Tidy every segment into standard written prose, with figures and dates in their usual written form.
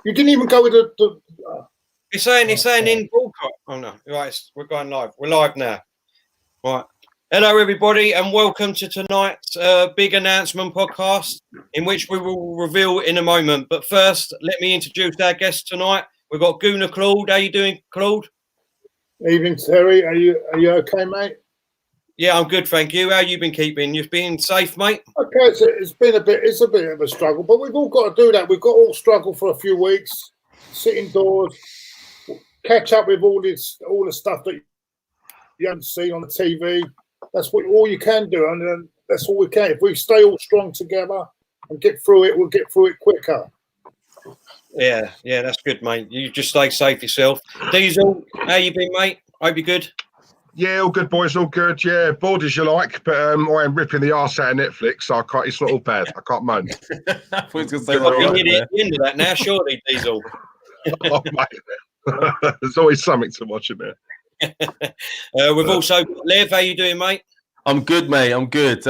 You didn't even go with the It's saying in broadcast. Oh no, right, we're going live. We're live now. Right. Hello, everybody, and welcome to tonight's big announcement podcast, in which we will reveal in a moment. But first, let me introduce our guest tonight. We've got Gooner Claude. How you doing, Claude? Evening, Terry. Are you okay, mate? Yeah, I'm good, thank you. How you been keeping? You've been safe, mate? Okay, it's been a bit of a struggle, but we've all got to do that. We've got to all struggle for a few weeks, sit indoors, catch up with all the stuff that you haven't seen on the TV. That's all you can do, and that's all we can. If we stay all strong together and get through it, we'll get through it quicker. Yeah, that's good, mate. You just stay safe yourself. Diesel, how you been, mate? Hope you're good. Yeah, all good, boys, all good. Yeah, bored as you like, but I am ripping the arse out of Netflix, so I can't. It's not all bad. I can't moan. I was going to say, we're nearly at the end of that now, surely, Diesel. Oh, mate. There's always something to watch in there. We've also got Lev. How you doing, mate? I'm good, mate. I'm good.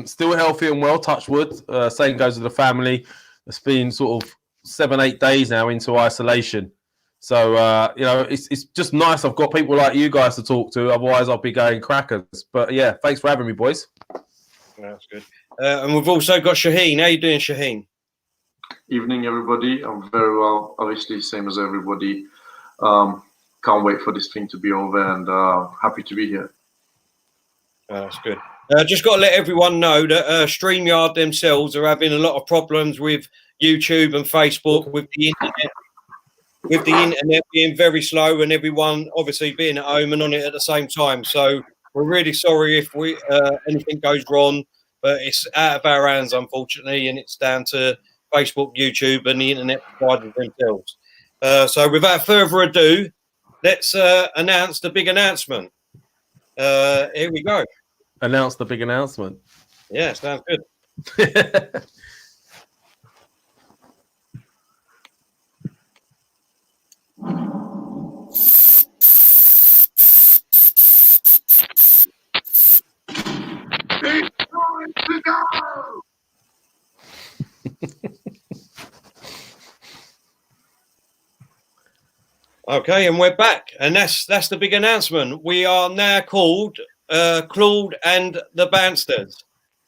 Still healthy and well, touch wood. Same goes with the family. It's been sort of 7-8 days now into isolation. So, it's just nice. I've got people like you guys to talk to. Otherwise, I'll be going crackers. But, yeah, thanks for having me, boys. That's good. And we've also got Shaheen. How you doing, Shaheen? Evening, everybody. I'm very well. Obviously, same as everybody. Can't wait for this thing to be over, and happy to be here. That's good. Just got to let everyone know that StreamYard themselves are having a lot of problems with YouTube and Facebook, with the internet being very slow, and everyone obviously being at home and on it at the same time. So we're really sorry if anything goes wrong, but it's out of our hands, unfortunately, and it's down to Facebook, YouTube, and the internet providers themselves. So without further ado, let's announce the big announcement. Here we go. Announce the big announcement. Yeah, sounds good. It's time to go! Okay, and we're back, and that's the big announcement. We are now called Claude and the Bounsters.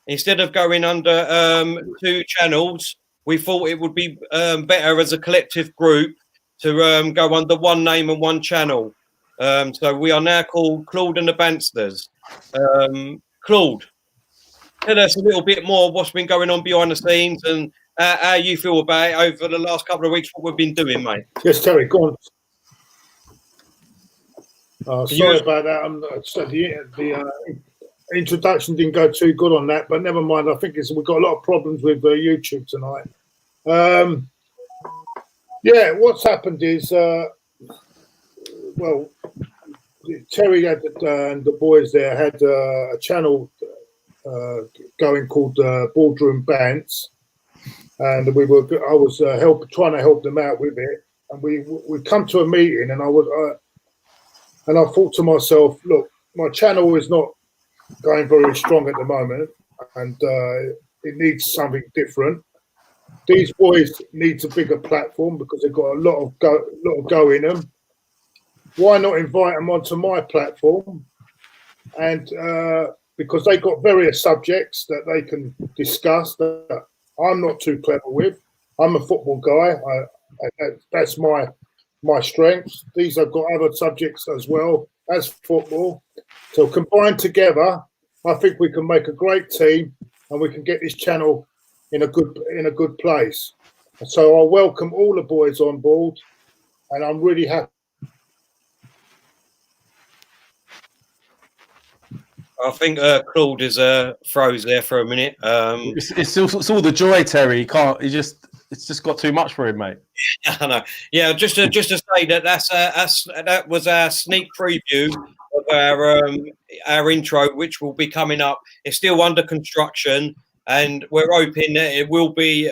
Instead of going under 2 channels, we thought it would be better as a collective group to go under one name and one channel. So we are now called Claude and the Bounsters. Claude, tell us a little bit more what's been going on behind the scenes and how you feel about it over the last couple of weeks, what we've been doing, mate. Yes, Terry, go on. Sorry about that. The introduction didn't go too good on that, but never mind. I think we've got a lot of problems with YouTube tonight. What's happened is, Terry had and the boys there had a channel going called Boardroom Bants, and I was trying to help them out with it, and we come to a meeting, and I thought to myself, look, my channel is not going very strong at the moment, and it needs something different. These boys need a bigger platform because they've got a lot of go in them. Why not invite them onto my platform? And because they've got various subjects that they can discuss that I'm not too clever with. I'm a football guy. That's my strengths. These have got other subjects as well as football. So combined together, I think we can make a great team, and we can get this channel in a good place. So I welcome all the boys on board, and I'm really happy. I think Claude is froze there for a minute. It's all the joy, Terry. It's just got too much for him, mate. I know. Yeah, just to say that was our sneak preview of our intro, which will be coming up. It's still under construction, and we're hoping that it will be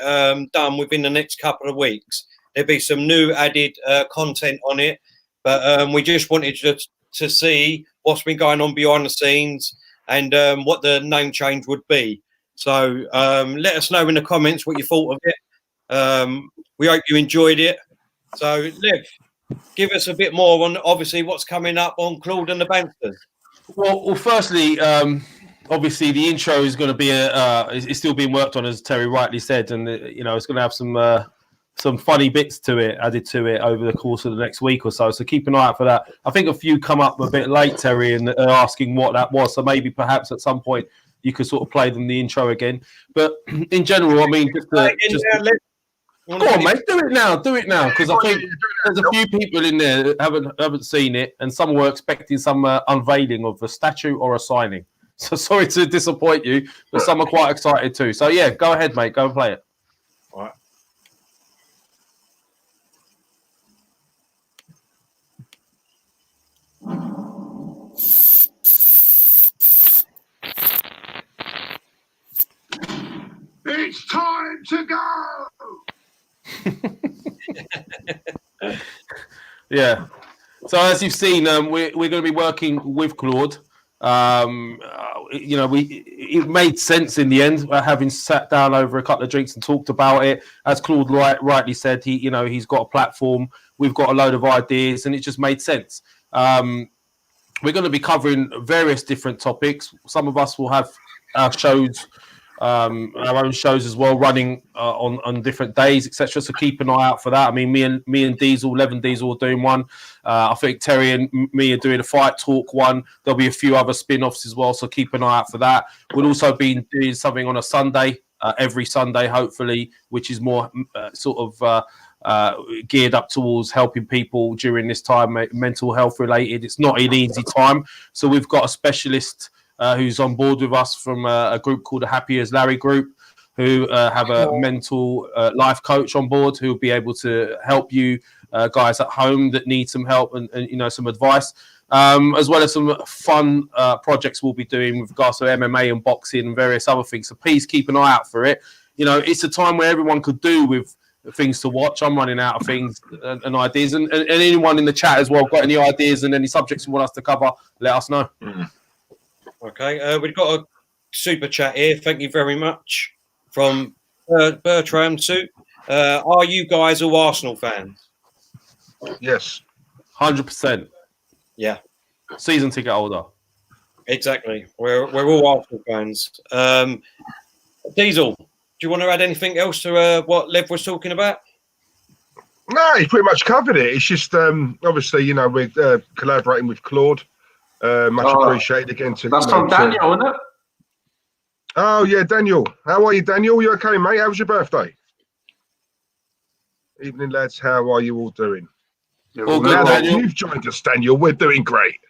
done within the next couple of weeks. There'll be some new added content on it, but we just wanted to see what's been going on behind the scenes and what the name change would be. So let us know in the comments what you thought of it. We hope you enjoyed it. So, Liv, give us a bit more on obviously what's coming up on Claude and the Bansters. Well, firstly, obviously the intro is going to be it's still being worked on, as Terry rightly said, and it's going to have some funny bits to it added to it over the course of the next week or so. So keep an eye out for that. I think a few come up a bit late, Terry, and are asking what that was. So maybe perhaps at some point you could sort of play them the intro again. But in general, I mean, go on, mate, do it now, because I think there's a few people in there that haven't seen it, and some were expecting some unveiling of a statue or a signing. So sorry to disappoint you, but some are quite excited too. So yeah, go ahead, mate, go and play it. All right. It's time to go. Yeah. So as you've seen, we're going to be working with Claude. It made sense in the end, having sat down over a couple of drinks and talked about it. As Claude rightly said, he's got a platform. We've got a load of ideas, and it just made sense. We're going to be covering various different topics. Some of us will have our shows. Our own shows as well, running on different days, etc. So keep an eye out for that. I mean, me and Diesel, Levin Diesel, are doing one. I think Terry and me are doing a fight talk one. There'll be a few other spin-offs as well, so keep an eye out for that. We'll also be doing something on a Sunday, every Sunday, hopefully, which is more geared up towards helping people during this time, mental health related. It's not an easy time, so we've got a specialist who's on board with us from a group called the Happy as Larry group, who have a mental life coach on board who will be able to help you guys at home that need some help and some advice, as well as some fun projects we'll be doing with regards to MMA and boxing and various other things. So please keep an eye out for it. It's a time where everyone could do with things to watch. I'm running out of things and ideas, and anyone in the chat as well got any ideas and any subjects you want us to cover, let us know. Okay, we've got a super chat here. Thank you very much from Bertram Suit. Are you guys all Arsenal fans? Yes, 100%. Yeah, season ticket holder. Exactly. We're all Arsenal fans. Diesel, do you want to add anything else to what Lev was talking about? No, he pretty much covered it. It's just obviously we're collaborating with Claude. Much appreciated again. That's from Daniel, isn't it? Oh yeah, Daniel. How are you, Daniel? You okay, mate? How was your birthday? Evening, lads. How are you all doing? All good, Daniel. You've joined us, Daniel. We're doing great.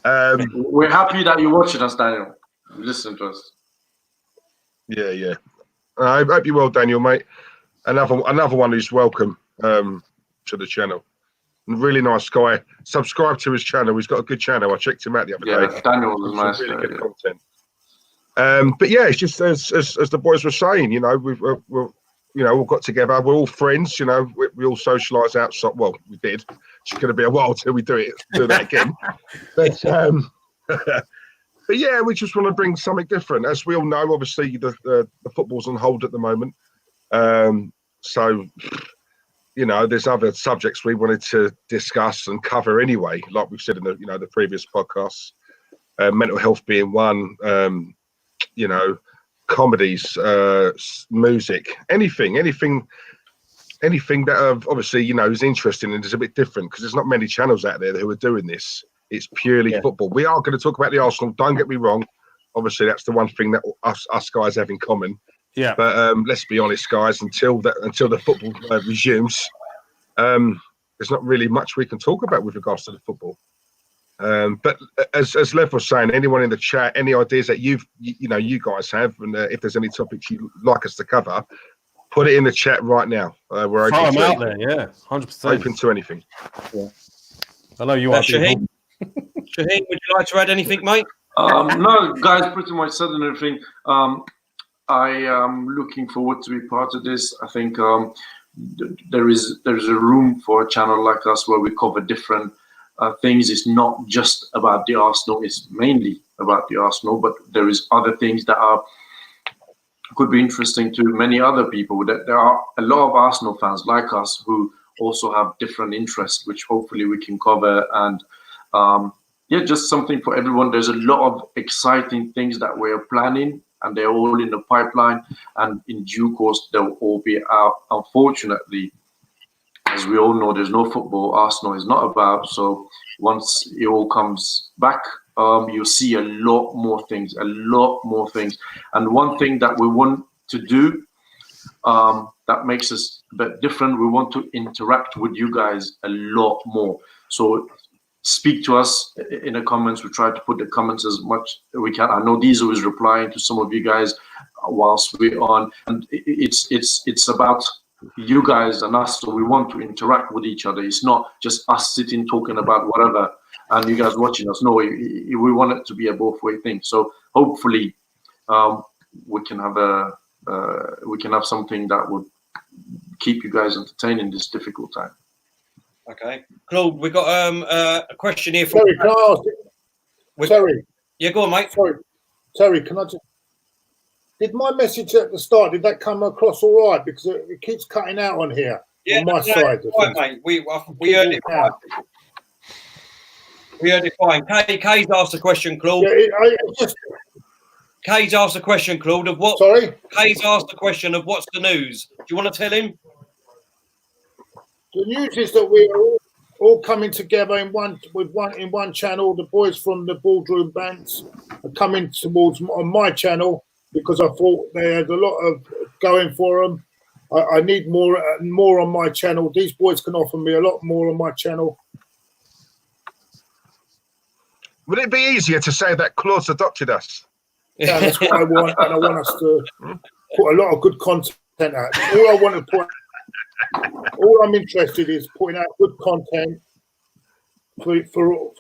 We're happy that you're watching us, Daniel. Listen to us. Yeah. I hope you're well, Daniel, mate. Another one who's welcome to the channel. Really nice guy. Subscribe to his channel. He's got a good channel. I checked him out the other day. Daniel was nice. Really good content. But yeah, it's just as the boys were saying. We've all got together. We're all friends. We all socialise outside. Well, we did. It's going to be a while till we do that again. But yeah, we just want to bring something different. As we all know, obviously the football's on hold at the moment. So. There's other subjects we wanted to discuss and cover anyway, like we've said in the previous podcasts. Mental health being one, comedies, music, anything that obviously is interesting and is a bit different, because there's not many channels out there who are doing this. It's purely football. We are going to talk about the Arsenal. Don't get me wrong. Obviously, that's the one thing that us guys have in common. Yeah, but let's be honest, guys. Until the football resumes, there's not really much we can talk about with regards to the football. But as Lev was saying, anyone in the chat, any ideas that you guys have, and if there's any topics you'd like us to cover, put it in the chat right now. We're open to out there, yeah, 100%. Open to anything. Yeah. I know you are. Shaheen, would you like to add anything, mate? No, guys, pretty much said everything. I am looking forward to be part of this. I think there is a room for a channel like us where we cover different things. It's not just about the Arsenal. It's mainly about the Arsenal, but there is other things that are could be interesting to many other people. That there are a lot of Arsenal fans like us who also have different interests, which hopefully we can cover. And yeah, just something for everyone. There's a lot of exciting things that we're planning, and they're all in the pipeline. And in due course, they'll all be out. Unfortunately, as we all know, there's no football. Arsenal is not about. So once it all comes back, you'll see a lot more things, And one thing that we want to do that makes us a bit different, we want to interact with you guys a lot more. So speak to us in the comments. We try to put the comments as much as we can. I know Diesel is replying to some of you guys whilst we're on, and it's about you guys and us. So we want to interact with each other. It's not just us sitting talking about whatever and you guys watching us. No, we want it to be a both-way thing. So hopefully we can have something that would keep you guys entertained in this difficult time. Okay, Claude, we got a question here. Terry, can I ask you? Terry. Yeah, go on, mate. Sorry, Terry, can I just? Did my message at the start, did that come across all right? Because it keeps cutting out on here, on my side. Right, mate. We heard it fine. We heard it fine. Kay's asked a question, Claude. Yeah, Kay's asked a question, Claude, of what? Sorry? Kay's asked a question of what's the news. Do you want to tell him? The news is that we are all coming together in one channel. The boys from the Boardroom Bands are coming towards on my channel because I thought they had a lot of going for them. I need more on my channel. These boys can offer me a lot more on my channel. Would it be easier to say that Claude's adopted us? Yeah, that's what I want, and I want us to put a lot of good content out. All I'm interested in is putting out good content for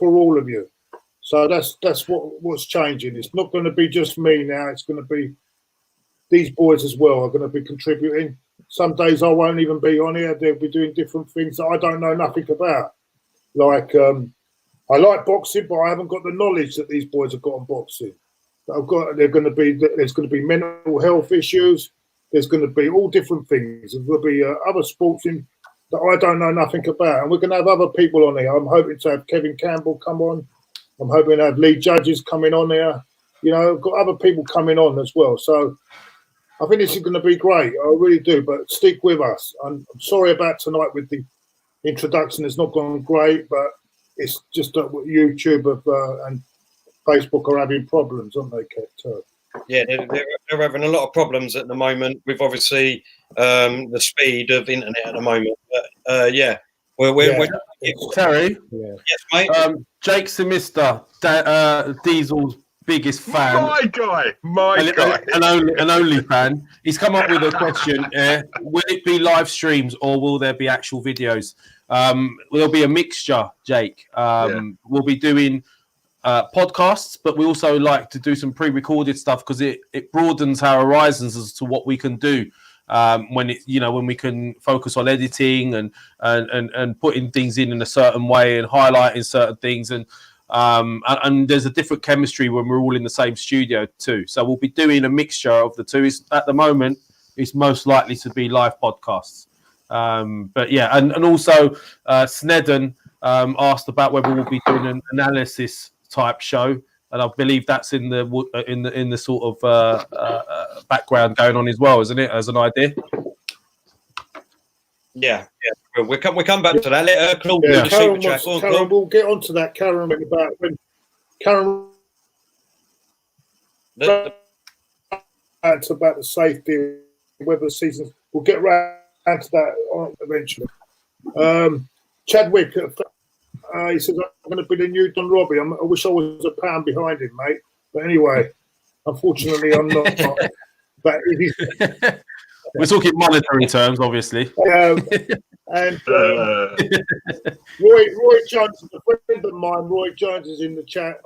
all of you. So that's what's changing. It's not going to be just me now. It's going to be these boys as well are going to be contributing. Some days I won't even be on here. They'll be doing different things that I don't know nothing about. Like I like boxing, but I haven't got the knowledge that these boys have got on boxing. There's going to be mental health issues. There's going to be all different things. There's going to be other sports that I don't know nothing about. And we're going to have other people on here. I'm hoping to have Kevin Campbell come on. I'm hoping to have Lee Judges coming on here. You know, I've got other people coming on as well. So I think this is going to be great. I really do. But stick with us. I'm sorry about tonight with the introduction. It's not gone great, but it's just that YouTube and Facebook are having problems, aren't they, Kat? Yeah, they're having a lot of problems at the moment with obviously the speed of internet at the moment. But yeah, we're Terry. Yeah. Yes, mate. Jake Simister, Diesel's biggest fan. My guy. An only fan. He's come up with a question. Will it be live streams or will there be actual videos? There'll be a mixture, Jake. We'll be doing podcasts, but we also like to do some pre-recorded stuff because it broadens our horizons as to what we can do when we can focus on editing and putting things in a certain way and highlighting certain things and there's a different chemistry when we're all in the same studio too. So we'll be doing a mixture of the two. At the moment, it's most likely to be live podcasts. But yeah, and also Snedden asked about whether we'll be doing an analysis type show, and I believe that's in the sort of background going on as well, isn't it? As an idea. Yeah. We come back to that. Let Claude do the super chat. Karen, we'll get onto that. Karen, about when Karen about the safety, whether the seasons. We'll get round to that eventually. Chadwick. He says, I'm going to be the new Don Robbie. I wish I was a pound behind him, mate. But anyway, unfortunately, I'm not. But we're talking monetary terms, obviously. And Roy Jones is a friend of mine. Roy Jones is in the chat.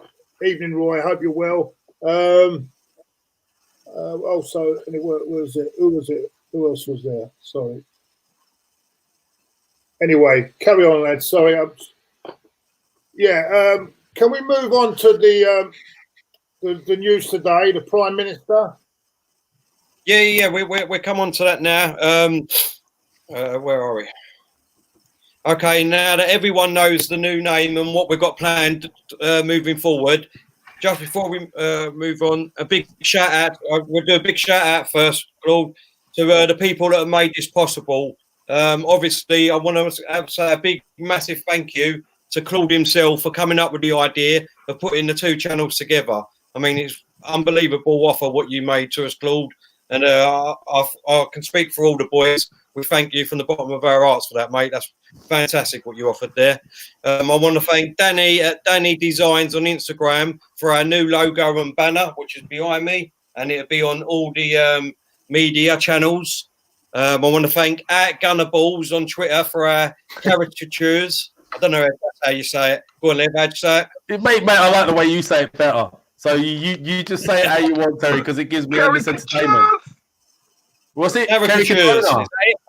Evening, Roy. I hope you're well. Also, who was it? Who else was there? Sorry. Anyway, carry on, lads. Sorry. Can we move on to the news today? The Prime Minister. Yeah. We come on to that now. Where are we? Okay, now that everyone knows the new name and what we've got planned moving forward, just before we move on, a big shout out. We'll do a big shout out first, Claude, to the people that have made this possible. Obviously, I want to say a big, massive thank you to Claude himself for coming up with the idea of putting the two channels together. I mean, it's unbelievable offer what you made to us, Claude, and I can speak for all the boys. We thank you from the bottom of our hearts for that, mate. That's fantastic what you offered there. I want to thank Danny at Danny Designs on Instagram for our new logo and banner, which is behind me, and it'll be on all the media channels. I want to thank at Gunner Balls on Twitter for our caricatures. I don't know if that's how you say it. Go on, Liv, how'd you say it? Mate, I like the way you say it better. So you just say it how you want, Terry, because it gives me endless entertainment. What's it? Caricatures.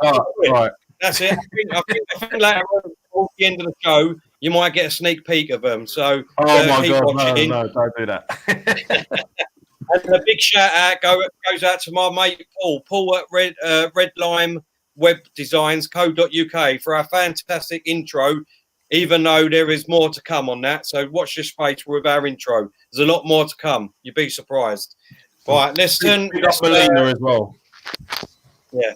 Oh, right. That's it. I think later on, towards the end of the show, you might get a sneak peek of them. So, oh my God, watching. no, don't do that. And a big shout out goes out to my mate Paul at Red Lime Web Designs co.uk for our fantastic intro. Even though there is more to come on that, so watch this space with our intro. There's a lot more to come. You'd be surprised. Right, let's turn. Melina as well. Yeah.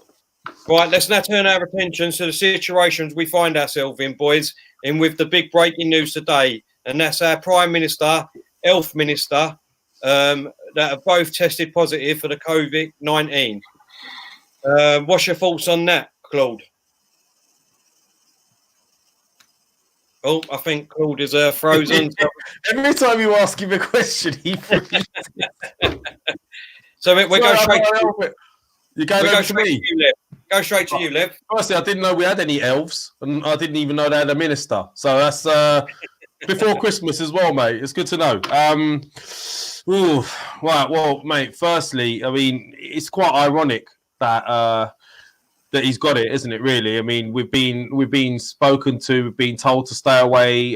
Right, let's now turn our attention to the situations we find ourselves in, boys, and with the big breaking news today, and that's our Prime Minister, Health Minister, that have both tested positive for the COVID-19. What's your thoughts on that, Claude? Oh, I think Claude is frozen. Every time you ask him a question, he freezes. So we go straight to you. You go straight to you, Go straight to you, Liv. Firstly, I didn't know we had any elves, and I didn't even know they had a minister. So that's before Christmas as well, mate. It's good to know. Right, well, mate. Firstly, I mean, it's quite ironic that that he's got it, isn't it? Really, I mean, we've been spoken to, we've been told to stay away,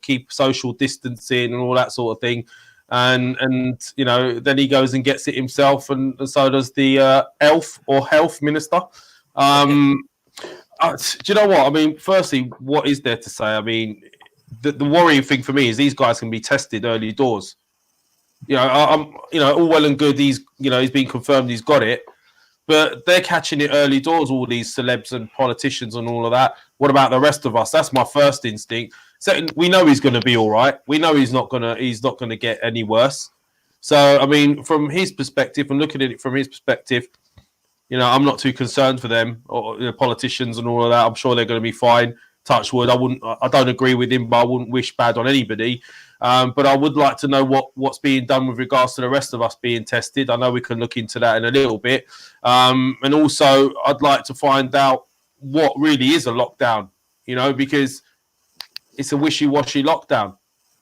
keep social distancing, and all that sort of thing. And you know, then he goes and gets it himself, and so does the health minister. Do you know what? I mean, firstly, what is there to say? I mean, the worrying thing for me is these guys can be tested early doors. You know, all well and good. He's been confirmed he's got it, but they're catching it early doors. All these celebs and politicians and all of that. What about the rest of us? That's my first instinct. Second, we know he's going to be all right. We know he's not gonna get any worse. So, I mean, from his perspective and looking at it from his perspective, you know, I'm not too concerned for them or the politicians and all of that. I'm sure they're going to be fine. Touch wood. I don't agree with him, but I wouldn't wish bad on anybody. But I would like to know what's being done with regards to the rest of us being tested. I know we can look into that in a little bit. And also, I'd like to find out what really is a lockdown, you know, because it's a wishy-washy lockdown.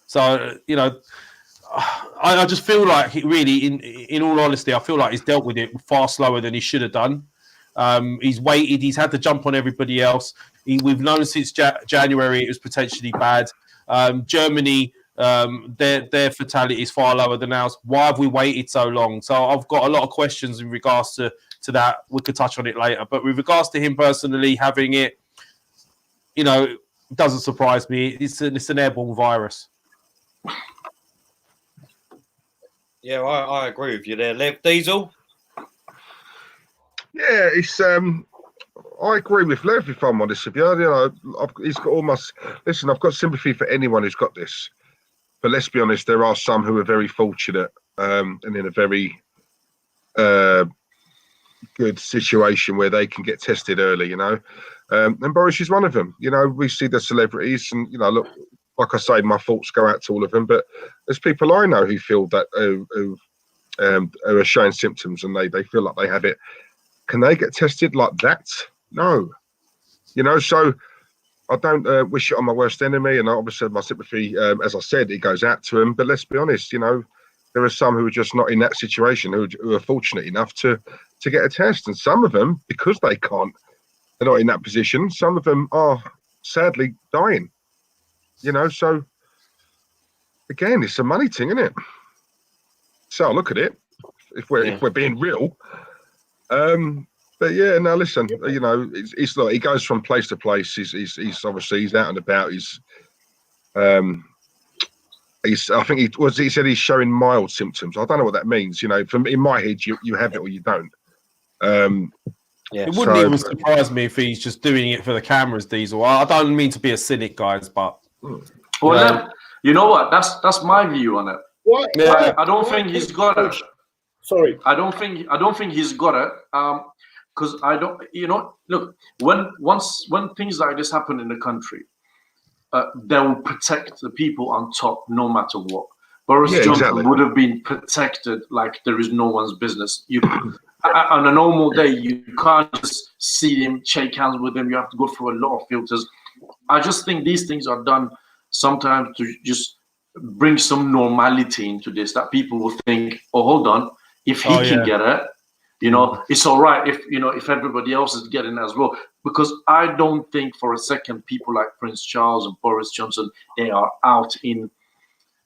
So, you know, I just feel like he really, in all honesty, I feel like he's dealt with it far slower than he should have done. He's waited. He's had to jump on everybody else. We've known since January it was potentially bad. Germany, their fatality is far lower than ours. Why have we waited so long? So I've got a lot of questions in regards to that. We could touch on it later. But with regards to him personally having it, you know, it doesn't surprise me. It's an airborne virus. Yeah, I agree with you there, Lev. Diesel? Yeah, it's I agree with Lev, if I'm honest with you. You know, he's got almost. Listen, I've got sympathy for anyone who's got this, but let's be honest, there are some who are very fortunate and in a very good situation where they can get tested early. You know, and Boris is one of them. You know, we see the celebrities, and you know, look, like I say, my thoughts go out to all of them. But there's people I know who feel that who are showing symptoms and they feel like they have it. Can they get tested like that? No. You know, so I don't wish it on my worst enemy. And obviously my sympathy, as I said, it goes out to him. But let's be honest, you know, there are some who are just not in that situation, who are fortunate enough to get a test. And some of them, because they're not in that position, some of them are sadly dying. You know, so again, it's a money thing, isn't it? So look at it. If we're being real, But yeah, no, listen, you know, it's like he goes from place to place. He's obviously he's out and about. I think he said he's showing mild symptoms. I don't know what that means. You know, from in my head, you have it or you don't. It wouldn't even surprise me if he's just doing it for the cameras, Diesel. I don't mean to be a cynic, guys, but you know what? That's my view on it. What? I don't think he's got it. Sorry. I don't think he's got it. Because I don't, you know, look, when things like this happen in the country, they will protect the people on top no matter what. Boris Johnson would have been protected like there is no one's business. On a normal day, you can't just see him, shake hands with him. You have to go through a lot of filters. I just think these things are done sometimes to just bring some normality into this, that people will think, oh, hold on, if he can get it, you know, it's all right if everybody else is getting it as well. Because I don't think for a second people like Prince Charles and Boris Johnson, they are out in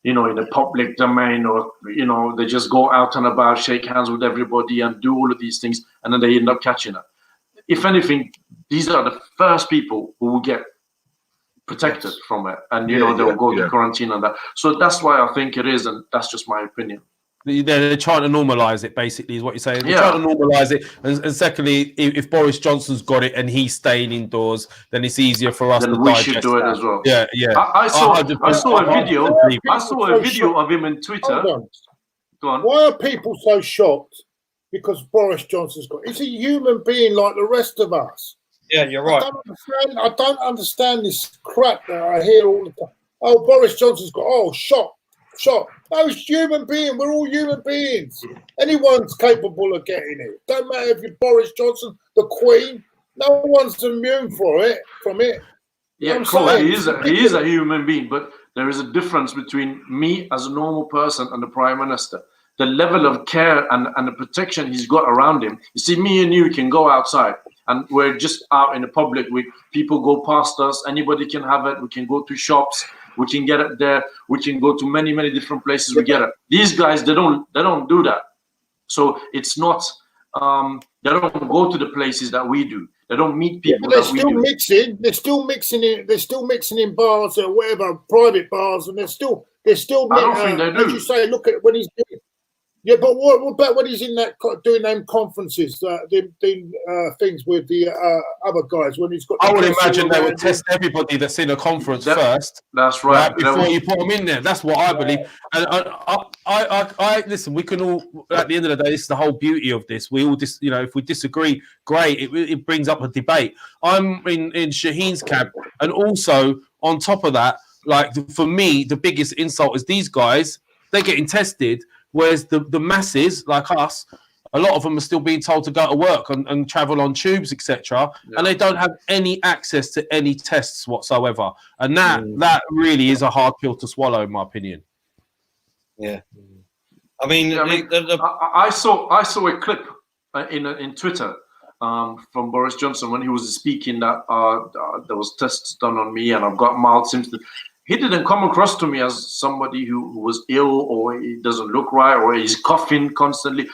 the public domain, or, you know, they just go out and about, shake hands with everybody and do all of these things, and then they end up catching it. If anything, these are the first people who will get protected from it, and they'll go to quarantine and that. So that's why I think it is, and that's just my opinion. They're trying to normalise it, basically, is what you're saying. They're trying to normalise it. And secondly, if Boris Johnson's got it and he's staying indoors, then it's easier for us to digest. Then we should do it as well. Yeah. I saw a video of him in Twitter. Go on. Why are people so shocked because Boris Johnson's got it? He's a human being like the rest of us. Yeah, you're right. I don't understand this crap that I hear all the time. Oh, Boris Johnson's got, shock. No, he's human being. We're all human beings. Anyone's capable of getting it. Don't matter if you're Boris Johnson, the Queen. No one's immune from it. Yeah, Claude, he is a human being, but there is a difference between me as a normal person and the Prime Minister. The level of care and the protection he's got around him. You see, me and you can go outside, and we're just out in the public. People go past us. Anybody can have it. We can go to shops. We can get it there. We can go to many, many different places. We get it. These guys, they don't do that. So it's not. They don't go to the places that we do. They don't meet people. They're still mixing. They're still mixing in. They're still mixing in bars or whatever, private bars, and they're still. I don't think they do. As you say, look at when he's doing. Yeah, but what about when he's in that doing them conferences, the things with the other guys? When he's got, I would imagine they would test everybody that's in a conference first. That's right. Before you put them in there. That's what I believe. And I listen. We can all, at the end of the day, this is the whole beauty of this. We all if we disagree, great. It brings up a debate. I'm in Shaheen's camp, and also on top of that, like for me, the biggest insult is these guys. They're getting tested. Whereas the masses, like us, a lot of them are still being told to go to work and travel on tubes, etc. Yeah. And they don't have any access to any tests whatsoever. And that really is a hard pill to swallow, in my opinion. Yeah. I mean, I saw a clip in Twitter from Boris Johnson when he was speaking that there was tests done on me and I've got mild symptoms. He didn't come across to me as somebody who was ill or he doesn't look right or he's coughing constantly.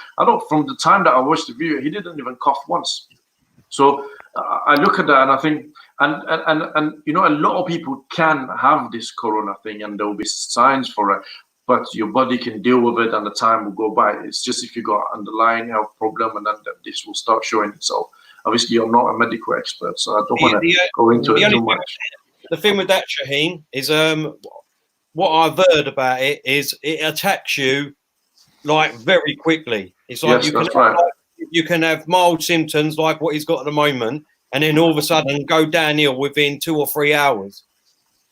From the time that I watched the video, he didn't even cough once. So I look at that and I think, and a lot of people can have this corona thing and there will be signs for it, but your body can deal with it and the time will go by. It's just if you got underlying health problem and then this will start showing itself. Obviously, you're not a medical expert, so I don't want to go into it too much. The thing with that, Shaheen, is what I've heard about it is it attacks you like very quickly. It's like you can have mild symptoms like what he's got at the moment, and then all of a sudden go downhill within 2 or 3 hours.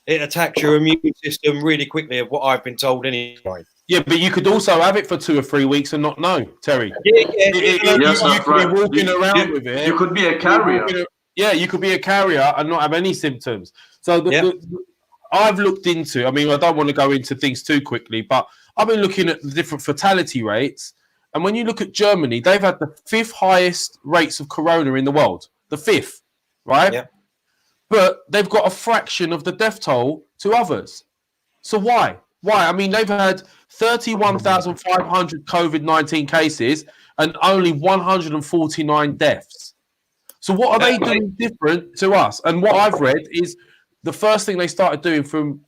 It attacks your immune system really quickly, of what I've been told anyway. Yeah, but you could also have it for 2 or 3 weeks and not know, Terry. You could be walking around with it. You could be a carrier. You could be a carrier and not have any symptoms. So I've looked into, I mean, I don't want to go into things too quickly, but I've been looking at the different fatality rates. And when you look at Germany, they've had the 5th highest rates of corona in the world. The 5th, right? Yeah. But they've got a fraction of the death toll to others. So why? I mean, they've had 31,500 COVID-19 cases and only 149 deaths. So what are they doing different to us? And what I've read is the first thing they started doing from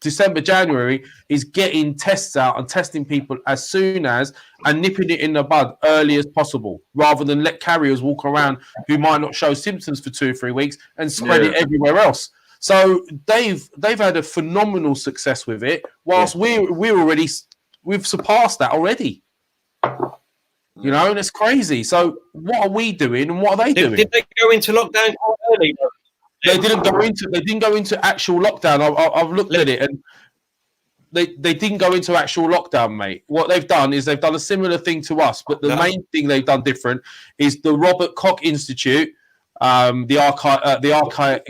December, January is getting tests out and testing people as soon as and nipping it in the bud early as possible, rather than let carriers walk around who might not show symptoms for 2 or 3 weeks and spread it everywhere else. So they've had a phenomenal success with it, whilst we've surpassed that already. You know, and it's crazy. So what are we doing and what are they doing? Did they go into lockdown quite early? They didn't go into actual lockdown. I've looked at it, and they didn't go into actual lockdown, mate. What they've done is they've done a similar thing to us, but the main thing they've done different is the Robert Koch Institute, the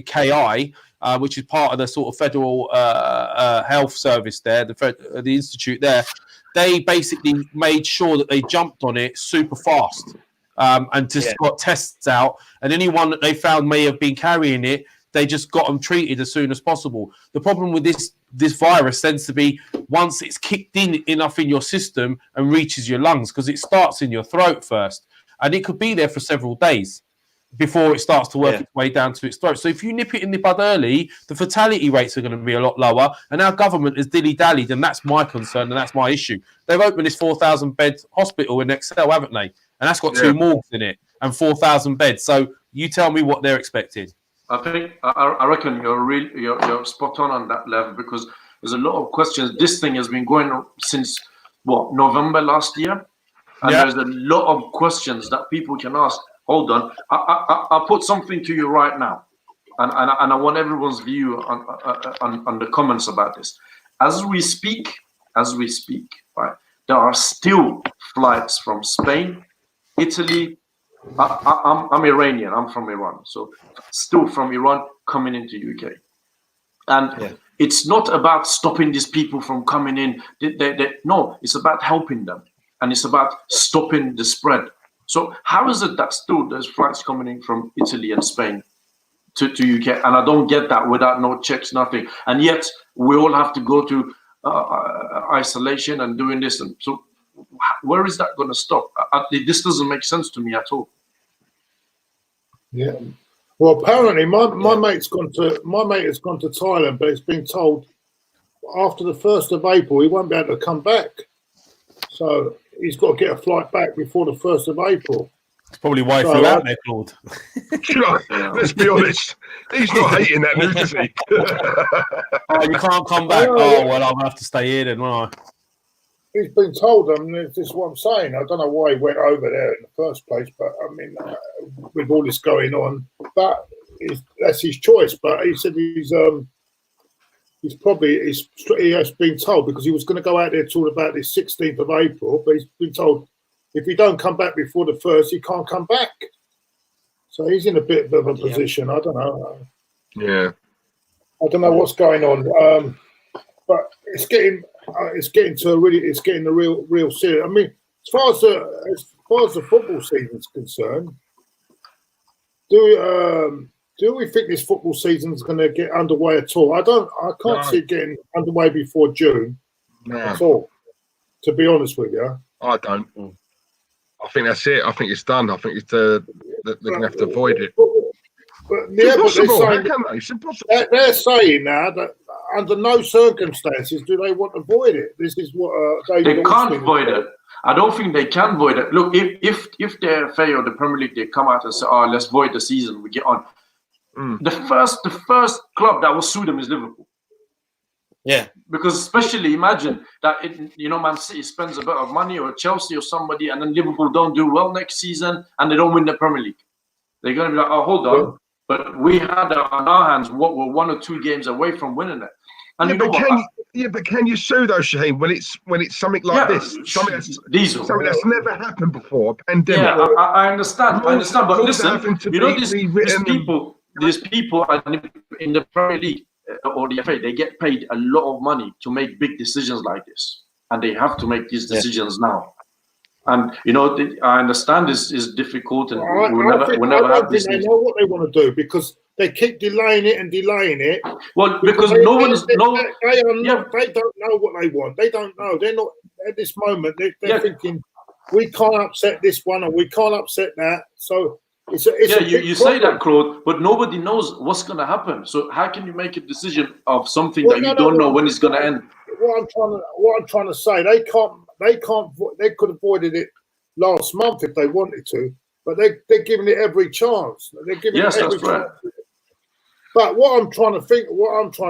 RKI, which is part of the sort of federal health service there, the institute there. They basically made sure that they jumped on it super fast. And just got tests out, and anyone that they found may have been carrying it, they just got them treated as soon as possible. The problem with this virus tends to be once it's kicked in enough in your system and reaches your lungs, because it starts in your throat first, and it could be there for several days before it starts to work its way down to its throat. So if you nip it in the bud early, the fatality rates are going to be a lot lower, and our government has dilly-dallied, and that's my concern, and that's my issue. They've opened this 4,000-bed hospital in Excel, haven't they? And that's got 2 morgues in it and 4,000 beds. So you tell me what they're expecting. I reckon you're spot on that level, because there's a lot of questions. This thing has been going on since November last year, and there's a lot of questions that people can ask. Hold on, I'll put something to you right now, and I want everyone's view on the comments about this. As we speak, right? There are still flights from Spain, Italy. I'm Iranian. I'm from Iran, so still from Iran coming into UK, and it's not about stopping these people from coming in. No, it's about helping them, and it's about stopping the spread. So how is it that still there's flights coming in from Italy and Spain to UK, and I don't get that without no checks, nothing, and yet we all have to go to isolation and doing this, and so. Where is that going to stop? This doesn't make sense to me at all. Yeah. Well, apparently, my mate has gone to Thailand, but it's been told after the 1st of April he won't be able to come back. So he's got to get a flight back before the 1st of April. That's probably why he flew out there, Claude. Let's be honest. He's not hating that news, is he? Oh, you can't come back. Oh, well, I'm going to have to stay here then, won't I? He's been told, this is what I'm saying. I don't know why he went over there in the first place, but I mean, with all this going on, but that's his choice. But he said he has been told, because he was going to go out there till about the 16th of April, but he's been told if he don't come back before the 1st, he can't come back. So he's in a bit of a position. I don't know. Yeah. I don't know what's going on, but it's getting the real serious. I mean, as far as the football season's concerned, do we think this football season's going to get underway at all? I can't see it getting underway before June at all. To be honest with you, I don't. I think that's it. I think it's done. I think they're going to have to avoid it. It's impossible. They're saying now that under no circumstances do they want to void it. This is what they can't void it. I don't think they can void it. Look, if they're fail the Premier League, they come out and say, "Oh, let's void the season. We get on." The first club that will sue them is Liverpool. Yeah, because especially imagine that Man City spends a bit of money, or Chelsea or somebody, and then Liverpool don't do well next season and they don't win the Premier League. They're going to be like, "Oh, hold on." But we had on our hands what were 1 or 2 games away from winning it. And but can you sue though, Shaheen, when it's something like this? Something that's never happened before, a pandemic. Yeah, I understand. But listen, these people are in the Premier League or the FA, they get paid a lot of money to make big decisions like this, and they have to make these decisions now. And I understand this is difficult, and we'll never have this. They know what they want to do, because they keep delaying it. Well, because they don't know what they want. They don't know. They're not at this moment. They're thinking we can't upset this one or we can't upset that. So it's you say that, Claude, but nobody knows what's going to happen. So how can you make a decision of something that you don't know when it's going to end? What I'm trying to say, they could have avoided it last month if they wanted to, but they're giving it every chance. They're giving it every chance. But what I'm trying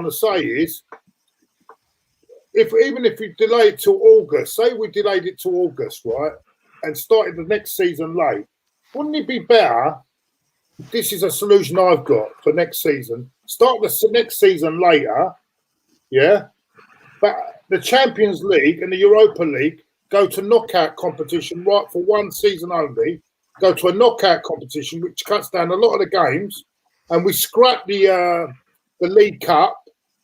to say is, even if you delay it till August, say we delayed it till August, right, and started the next season late, wouldn't it be better? This is a solution I've got for next season. Start the next season later, yeah. But the Champions League and the Europa League go to knockout competition, right, for one season only. Go to a knockout competition, which cuts down a lot of the games, and we scrap the League Cup.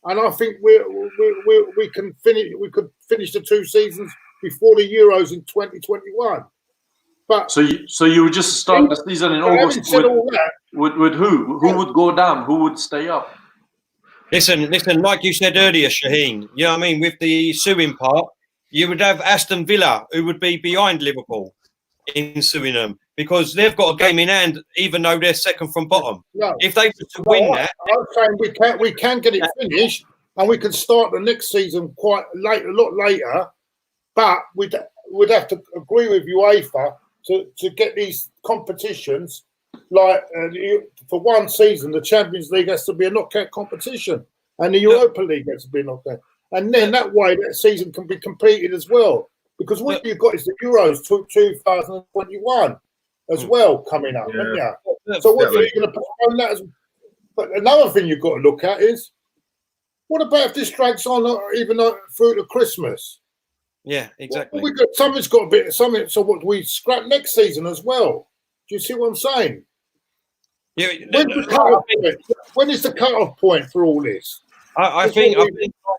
And I think we can finish. We could finish the 2 seasons before the Euros in 2021. But so you would just start the season in August with who? Who would go down? Who would stay up? Listen. Like you said earlier, Shaheen. You know what I mean? With the suing part, you would have Aston Villa, who would be behind Liverpool in suing them because they've got a game in hand, even though they're second from bottom. No, if they were to win that, I'm saying we can get it finished, and we can start the next season quite late, a lot later. But we'd have to agree with UEFA to get these competitions like for one season. The Champions League has to be a knockout competition, and the Europa League has to be a knockout, and then that way that season can be completed as well. Because what you've got is the Euros 2021 as well coming up, haven't you? So what are you going to postpone that? But another thing you've got to look at is, what about if this drags on even through to Christmas? Yeah, exactly. Something's got a bit something. So what we scrap next season as well? Do you see what I'm saying? Yeah. When is the cut-off point for all this? I think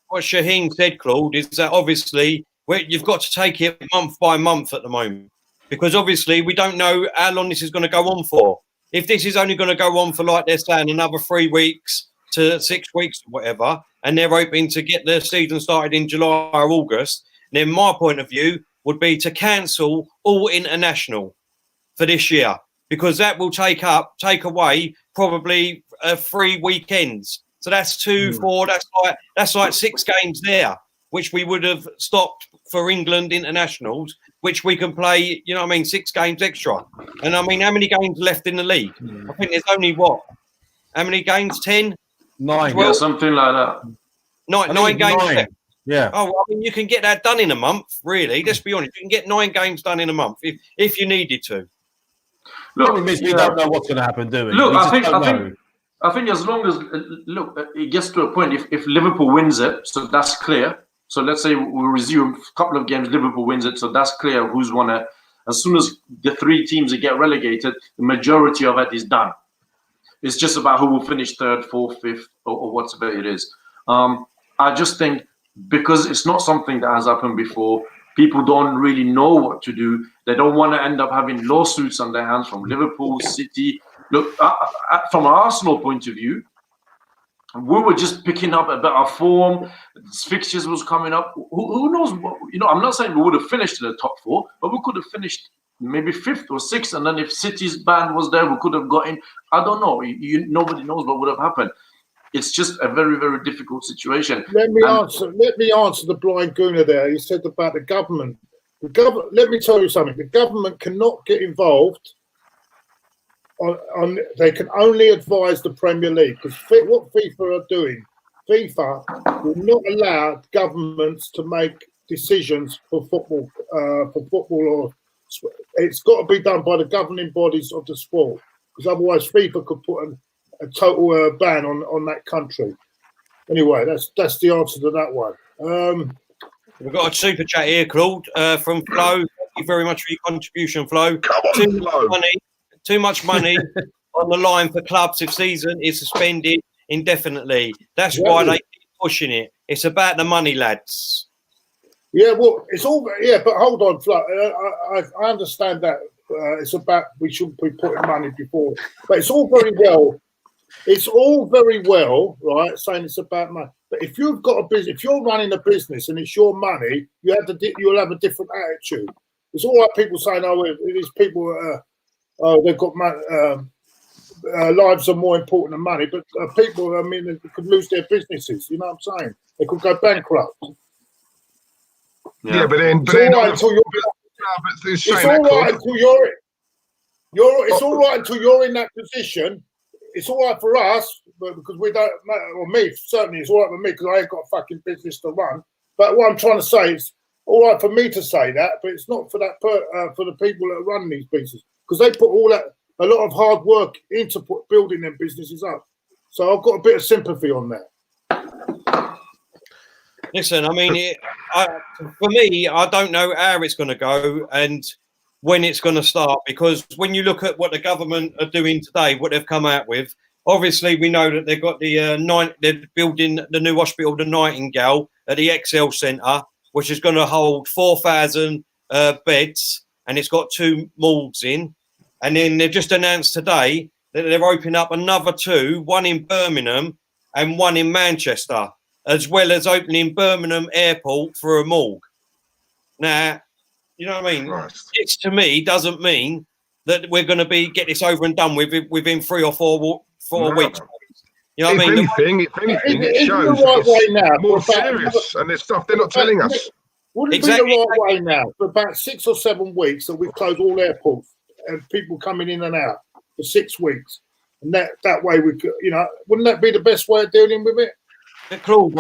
what Shaheen said, Claude, is that obviously you've got to take it month by month at the moment, because obviously we don't know how long this is going to go on for. If this is only going to go on for, like they're saying, another 3 weeks to 6 weeks or whatever, and they're hoping to get the season started in July or August, then my point of view would be to cancel all international for this year, because that will take away probably 3 weekends. So that's 2, 4. That's like 6 games there, which we would have stopped for England internationals, which we can play, 6 games extra. And I mean, how many games left in the league? I think there's only how many games? 10? 9. 12? Yeah, something like that. 9 games left. Yeah. Oh, I mean, you can get that done in a month, really. Let's be honest. You can get 9 games done in a month if you needed to. Look, we don't know what's going to happen, do we? Look, I think as long as it gets to a point, if Liverpool wins it, so that's clear. So let's say we resume a couple of games, Liverpool wins it, so that's clear who's won it. As soon as the 3 teams that get relegated, the majority of it is done. It's just about who will finish 3rd, 4th, 5th, or whatever it is. I just think because it's not something that has happened before, people don't really know what to do. They don't want to end up having lawsuits on their hands from Liverpool, City. Look, from an Arsenal point of view, we were just picking up a better form. Fixtures was coming up. Who knows? I'm not saying we would have finished in the top 4, but we could have finished maybe 5th or 6th. And then if City's ban was there, we could have got in. I don't know. Nobody knows what would have happened. It's just a very, very difficult situation. Let me answer the blind Gooner there. He said about the government. Let me tell you something. The government cannot get involved. They can only advise the Premier League, because what FIFA are doing, FIFA will not allow governments to make decisions for football. It's got to be done by the governing bodies of the sport, because otherwise FIFA could put a total ban on that country. Anyway, that's the answer to that one. We've got a super chat here, Claude, from Flo. Thank you very much for your contribution, Flo. Come on, Flo. Too much money on the line for clubs if season is suspended indefinitely. That's why they keep pushing it. It's about the money, lads. Yeah, well, it's all. Yeah, but hold on, Flo. I understand that it's about we shouldn't be putting money before, but it's all very well. It's all very well, right? Saying it's about money, but if you've got a business, if you're running a business and it's your money, you'll have a different attitude. It's all right. People saying, "Oh, these people, they've got lives are more important than money." But people, I mean, they could lose their businesses. You know what I'm saying? They could go bankrupt. Yeah, but then, It's all right until you're. It's all right until you're. It's all right until you're in that position. It's all right for us, but because we don't, or me certainly, it's all right for me because I ain't got a fucking business to run. But what I'm trying to say is, all right for me to say that, but it's not for that for the people that run these businesses because they put a lot of hard work into building them businesses up. So I've got a bit of sympathy on that. Listen, I mean, for me, I don't know how it's going to go and when it's going to start, because when you look at what the government are doing today, what they've come out with, obviously we know that they've got they're building the new hospital, the Nightingale, at the XL Centre, which is going to hold 4,000 beds, and it's got 2 morgues in. And then they've just announced today that they're opening up another 2, one in Birmingham and one in Manchester, as well as opening Birmingham Airport for a morgue. Now, you know what I mean? Christ. This to me doesn't mean that we're going to get this over and done with within 3 or 4 weeks. You know what I mean? If anything, it shows it's more serious and there's stuff they're not telling us. Wouldn't it be the right way now for about 6 or 7 weeks that we close all airports and people coming in and out for 6 weeks, and that way we could, you know, wouldn't that be the best way of dealing with it? Claude,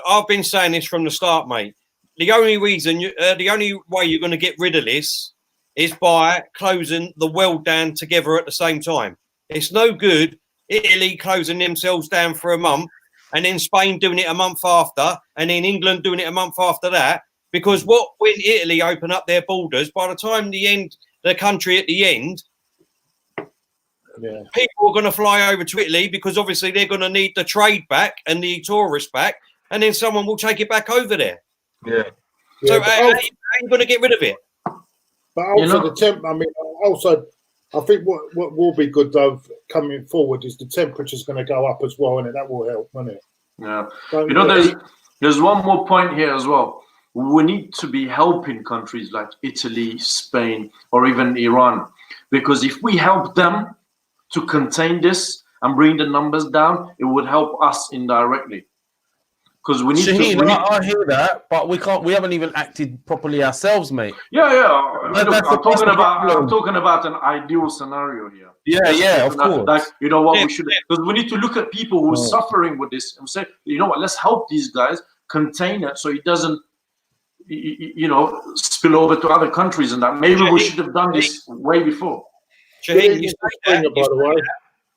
I've been saying this from the start, mate. The only reason, the only way you're going to get rid of this is by closing the world down together at the same time. It's no good Italy closing themselves down for a month and then Spain doing it a month after and then England doing it a month after that, because when Italy open up their borders, by the time the country at the end, people are going to fly over to Italy because obviously they're going to need the trade back and the tourists back, and then someone will take it back over there. Yeah. So how are you going to get rid of it? But also I think what will be good though coming forward is the temperature's going to go up as well, and that will help, won't it? Yeah. There's one more point here as well. We need to be helping countries like Italy, Spain, or even Iran, because if we help them to contain this and bring the numbers down, it would help us indirectly. Because we need I hear that, but we haven't even acted properly ourselves, mate. Yeah. I'm talking about an ideal scenario here. Yeah, of course. Like, you know what, we should, because we need to look at people who are suffering with this and say, you know what, let's help these guys contain it so it doesn't, you know, spill over to other countries, and that maybe we should have done this way before. Shaheen, you say that, by the way.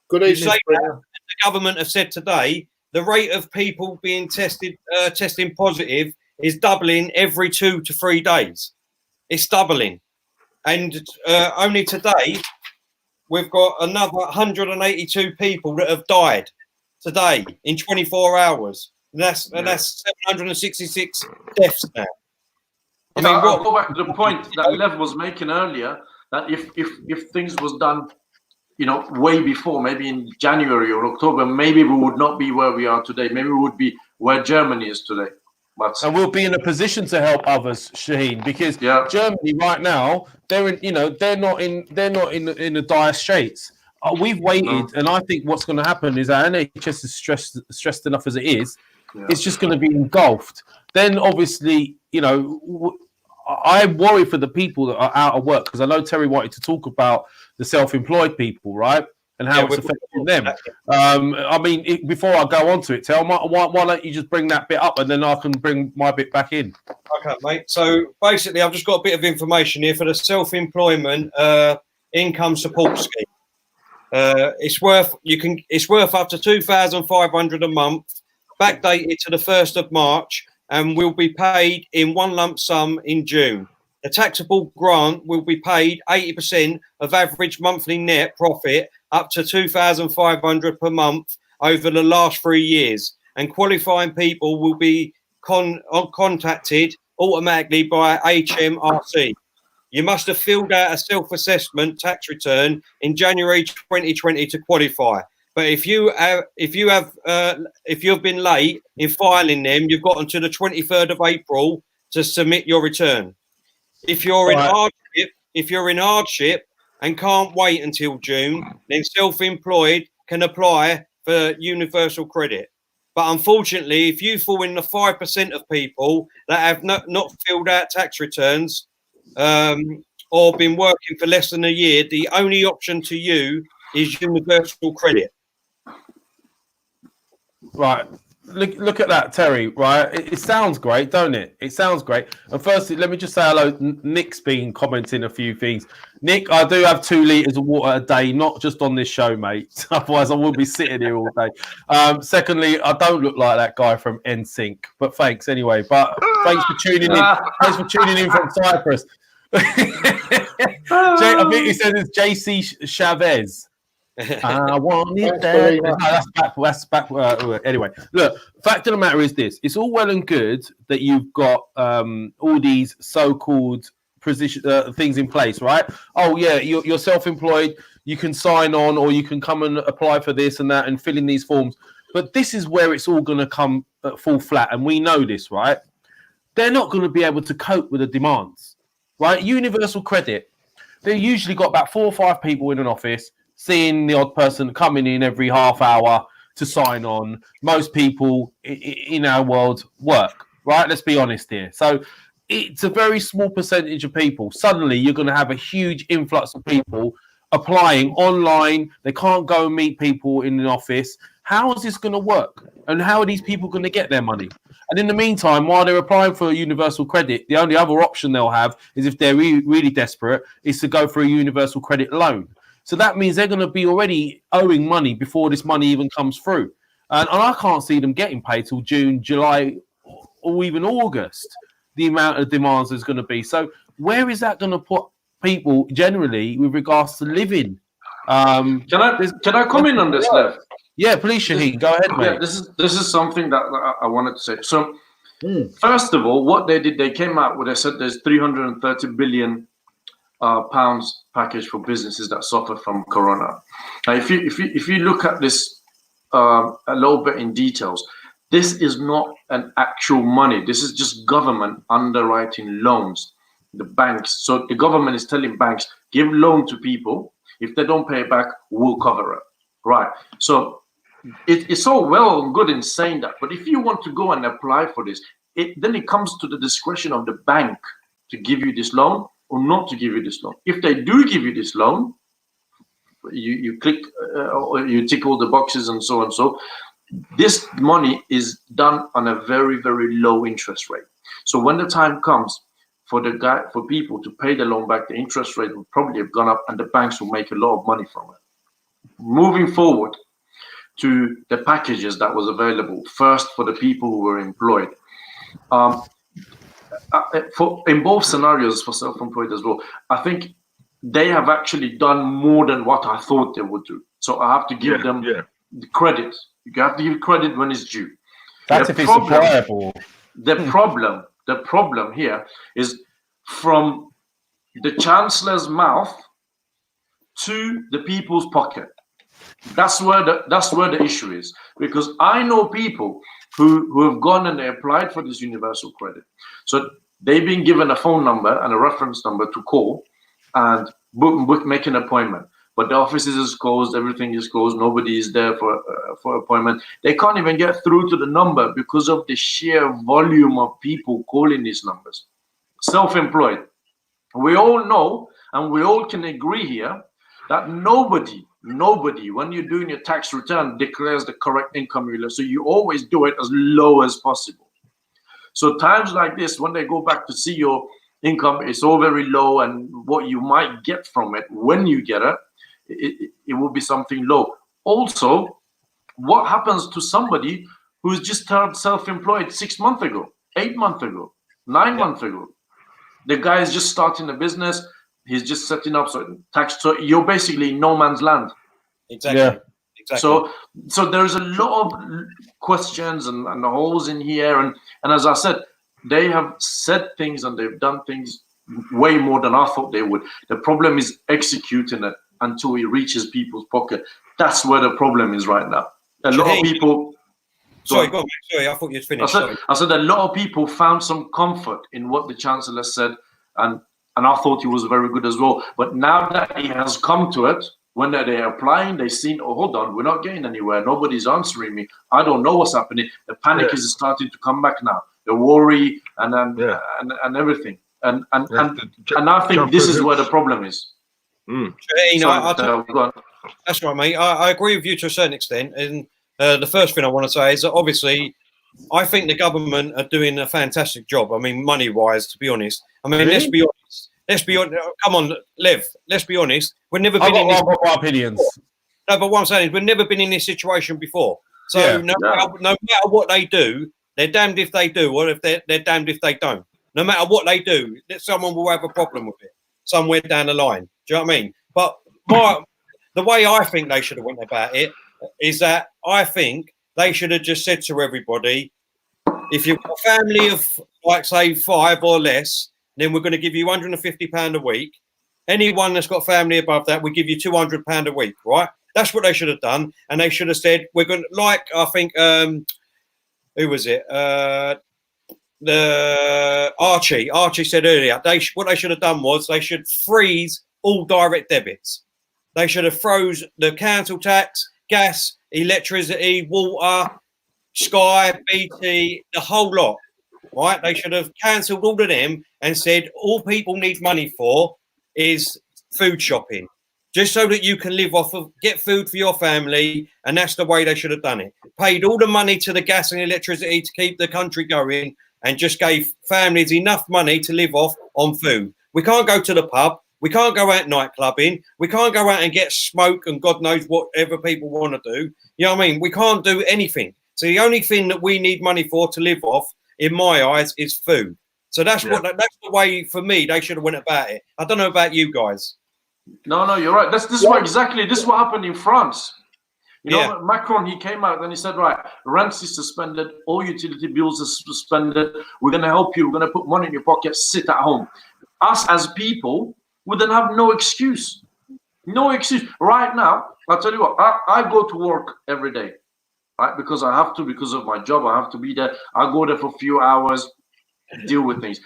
Good evening, the government have said today the rate of people being testing positive is doubling every 2 to 3 days. It's doubling. And only today, we've got another 182 people that have died today in 24 hours. And that's 766 deaths now. I'll go back to the point that Lev was making earlier, that if things was done, you know, way before, maybe in January or October, maybe we would not be where we are today. Maybe we would be where Germany is today. And we'll be in a position to help others, Shaheen, because Germany right now, they're not in the dire straits. We've waited, and I think what's going to happen is our NHS is stressed enough as it is. Yeah. It's just going to be engulfed. Then, obviously, you know, I worry for the people that are out of work, because I know Terry wanted to talk about the self-employed people, right, and how it's affecting them. I mean, before I go on to it, why don't you just bring that bit up, and then I can bring my bit back in. Okay, mate. So basically, I've just got a bit of information here for the self-employment income support scheme. It's worth up to $2,500 a month, backdated to the 1st of March, and will be paid in one lump sum in June. The taxable grant will be paid 80% of average monthly net profit up to $2,500 per month over the last 3 years, and qualifying people will be contacted automatically by HMRC. You must have filled out a self-assessment tax return in January 2020 to qualify. But if you've been late in filing them, you've got until the 23rd of April to submit your return. If you're in Right. hardship and can't wait until June, then self-employed can apply for universal credit. But unfortunately, if you fall in the 5% of people that have not filled out tax returns or been working for less than a year, the only option to you is universal credit. Right. Look at that, Terry. Right. It sounds great, don't it? It sounds great. And firstly, let me just say hello. Nick's been commenting a few things. Nick, I do have 2 liters of water a day, not just on this show, mate. Otherwise, I will be sitting here all day. Secondly, I don't look like that guy from NSYNC, but thanks anyway. But thanks for tuning in. Thanks for tuning in from Cyprus. I think he said it's JC Chavez. I wanted that. No, that's back. Anyway, look. Fact of the matter is this: it's all well and good that you've got all these so-called position things in place, right? Oh yeah, you're self-employed. You can sign on, or you can come and apply for this and that, and fill in these forms. But this is where it's all going to come fall flat, and we know this, right? They're not going to be able to cope with the demands, right? Universal credit. They usually got about 4 or 5 people in an office, seeing the odd person coming in every half hour to sign on. Most people in our world work, right? Let's be honest here. So it's a very small percentage of people. Suddenly you're going to have a huge influx of people applying online. They can't go and meet people in the office. How is this going to work? And how are these people going to get their money? And in the meantime, while they're applying for universal credit, the only other option they'll have is, if they're really desperate, is to go for a universal credit loan. So that means they're going to be already owing money before this money even comes through. And I can't see them getting paid till June, July, or even August, the amount of demands there's going to be. So where is that going to put people generally with regards to living? Can I comment on this, Lev? Yeah, please, Shaheen. Go ahead, mate. Yeah, this is something that I wanted to say. So, first of all, what they did, they came out with, they said there's 330 billion pounds package for businesses that suffer from corona. Now, if you look at this a little bit in details, this is not an actual money. This is just government underwriting loans. The banks. So the government is telling banks, give loan to people. If they don't pay it back, we'll cover it. Right. So it's all well and good in saying that. But if you want to go and apply for this, then it comes to the discretion of the bank to give you this loan or not to give you this loan. If they do give you this loan, you click, you tick all the boxes and so on. So this money is done on a very, very low interest rate. So when the time comes for people to pay the loan back, the interest rate will probably have gone up and the banks will make a lot of money from it. Moving forward to the packages that was available, first for the people who were employed. In both scenarios for self-employed as well, I think they have actually done more than what I thought they would do. So I have to give them the credit. You have to give credit when it's due. That's if it's applicable. The problem here is from the Chancellor's mouth to the people's pocket. That's where the issue is, because I know people who have gone and they applied for this universal credit. So they've been given a phone number and a reference number to call and make an appointment. But the offices is closed, everything is closed, nobody is there for appointment. They can't even get through to the number because of the sheer volume of people calling these numbers. Self-employed. We all know, and we all can agree here, that nobody, when you're doing your tax return, declares the correct income you live. So you always do it as low as possible. So times like this, when they go back to see your income, it's all very low, and what you might get from it when you get it, it will be something low. Also, what happens to somebody who's just turned self-employed 6 months ago, 8 months ago, 9 months ago? The guy is just starting a business. He's just setting up tax. So you're basically in no man's land. Exactly. Yeah. Exactly. So there's a lot of questions and holes in here. And as I said, they have said things and they've done things way more than I thought they would. The problem is executing it until it reaches people's pocket. That's where the problem is right now. A lot of people. Sorry, go on, mate. Sorry, I thought you'd finished. I said a lot of people found some comfort in what the Chancellor said, and and I thought he was very good as well. But now that he has come to it, when they're applying, they've seen, oh, hold on, we're not getting anywhere. Nobody's answering me. I don't know what's happening. The panic is starting to come back now. The worry and everything. And I think this is where the problem is. That's right, mate. I agree with you to a certain extent. And the first thing I want to say is that obviously, I think the government are doing a fantastic job. I mean, money-wise, to be honest. I mean, let's be honest. Come on, Lev. Let's be honest. We've never been in this. I've got my opinions. No, but what I'm saying is we've never been in this situation before. So no matter what they do, they're damned if they do, or if they're damned if they don't. No matter what they do, someone will have a problem with it somewhere down the line. Do you know what I mean? But the way I think they should have went about it is that I think they should have just said to everybody, if you've got a family of, like, say, 5 or less, then we're going to give you £150 a week. Anyone that's got family above that, we give you £200 a week, right? That's what they should have done. And they should have said, we're going to, like, I think, who was it? Archie said earlier, what they should have done was they should freeze all direct debits. They should have froze the council tax, gas, electricity, water, Sky, BT, the whole lot, right? They should have cancelled all of them and said all people need money for is food shopping, just so that you can live off of, get food for your family, and that's the way they should have done it. Paid all the money to the gas and electricity to keep the country going, and just gave families enough money to live off on food. We can't go to the pub. We can't go out night clubbing. We can't go out and get smoke and God knows whatever people want to do. You know what I mean? We can't do anything. So the only thing that we need money for to live off, in my eyes, is food. So that's that's the way, for me, they should have went about it. I don't know about you guys. No, you're right. This is what happened in France. You know, Macron, he came out and he said, right, rents is suspended, all utility bills are suspended. We're going to help you. We're going to put money in your pocket, sit at home. Us as people, we then have no excuse. No excuse. Right now, I'll tell you what, I go to work every day, right? Because I have to, because of my job, I have to be there. I go there for a few hours, deal with things.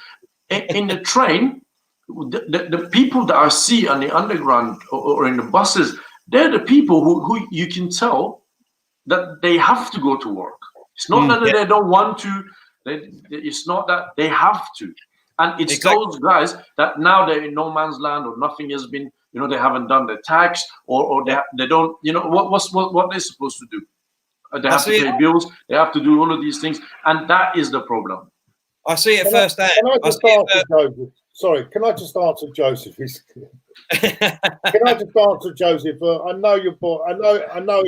In the train, the people that I see on the underground or in the buses, they're the people who you can tell that they have to go to work. It's not that they don't want to. It's not that they have to. And it's those guys that now they're in no man's land, or nothing has been, you know, they haven't done the tax, or they don't, you know, what they're supposed to do. They have to pay bills. They have to do all of these things. And that is the problem. I see it firsthand. Sorry, can I just answer Joseph? Can I just answer Joseph? I know you're. I know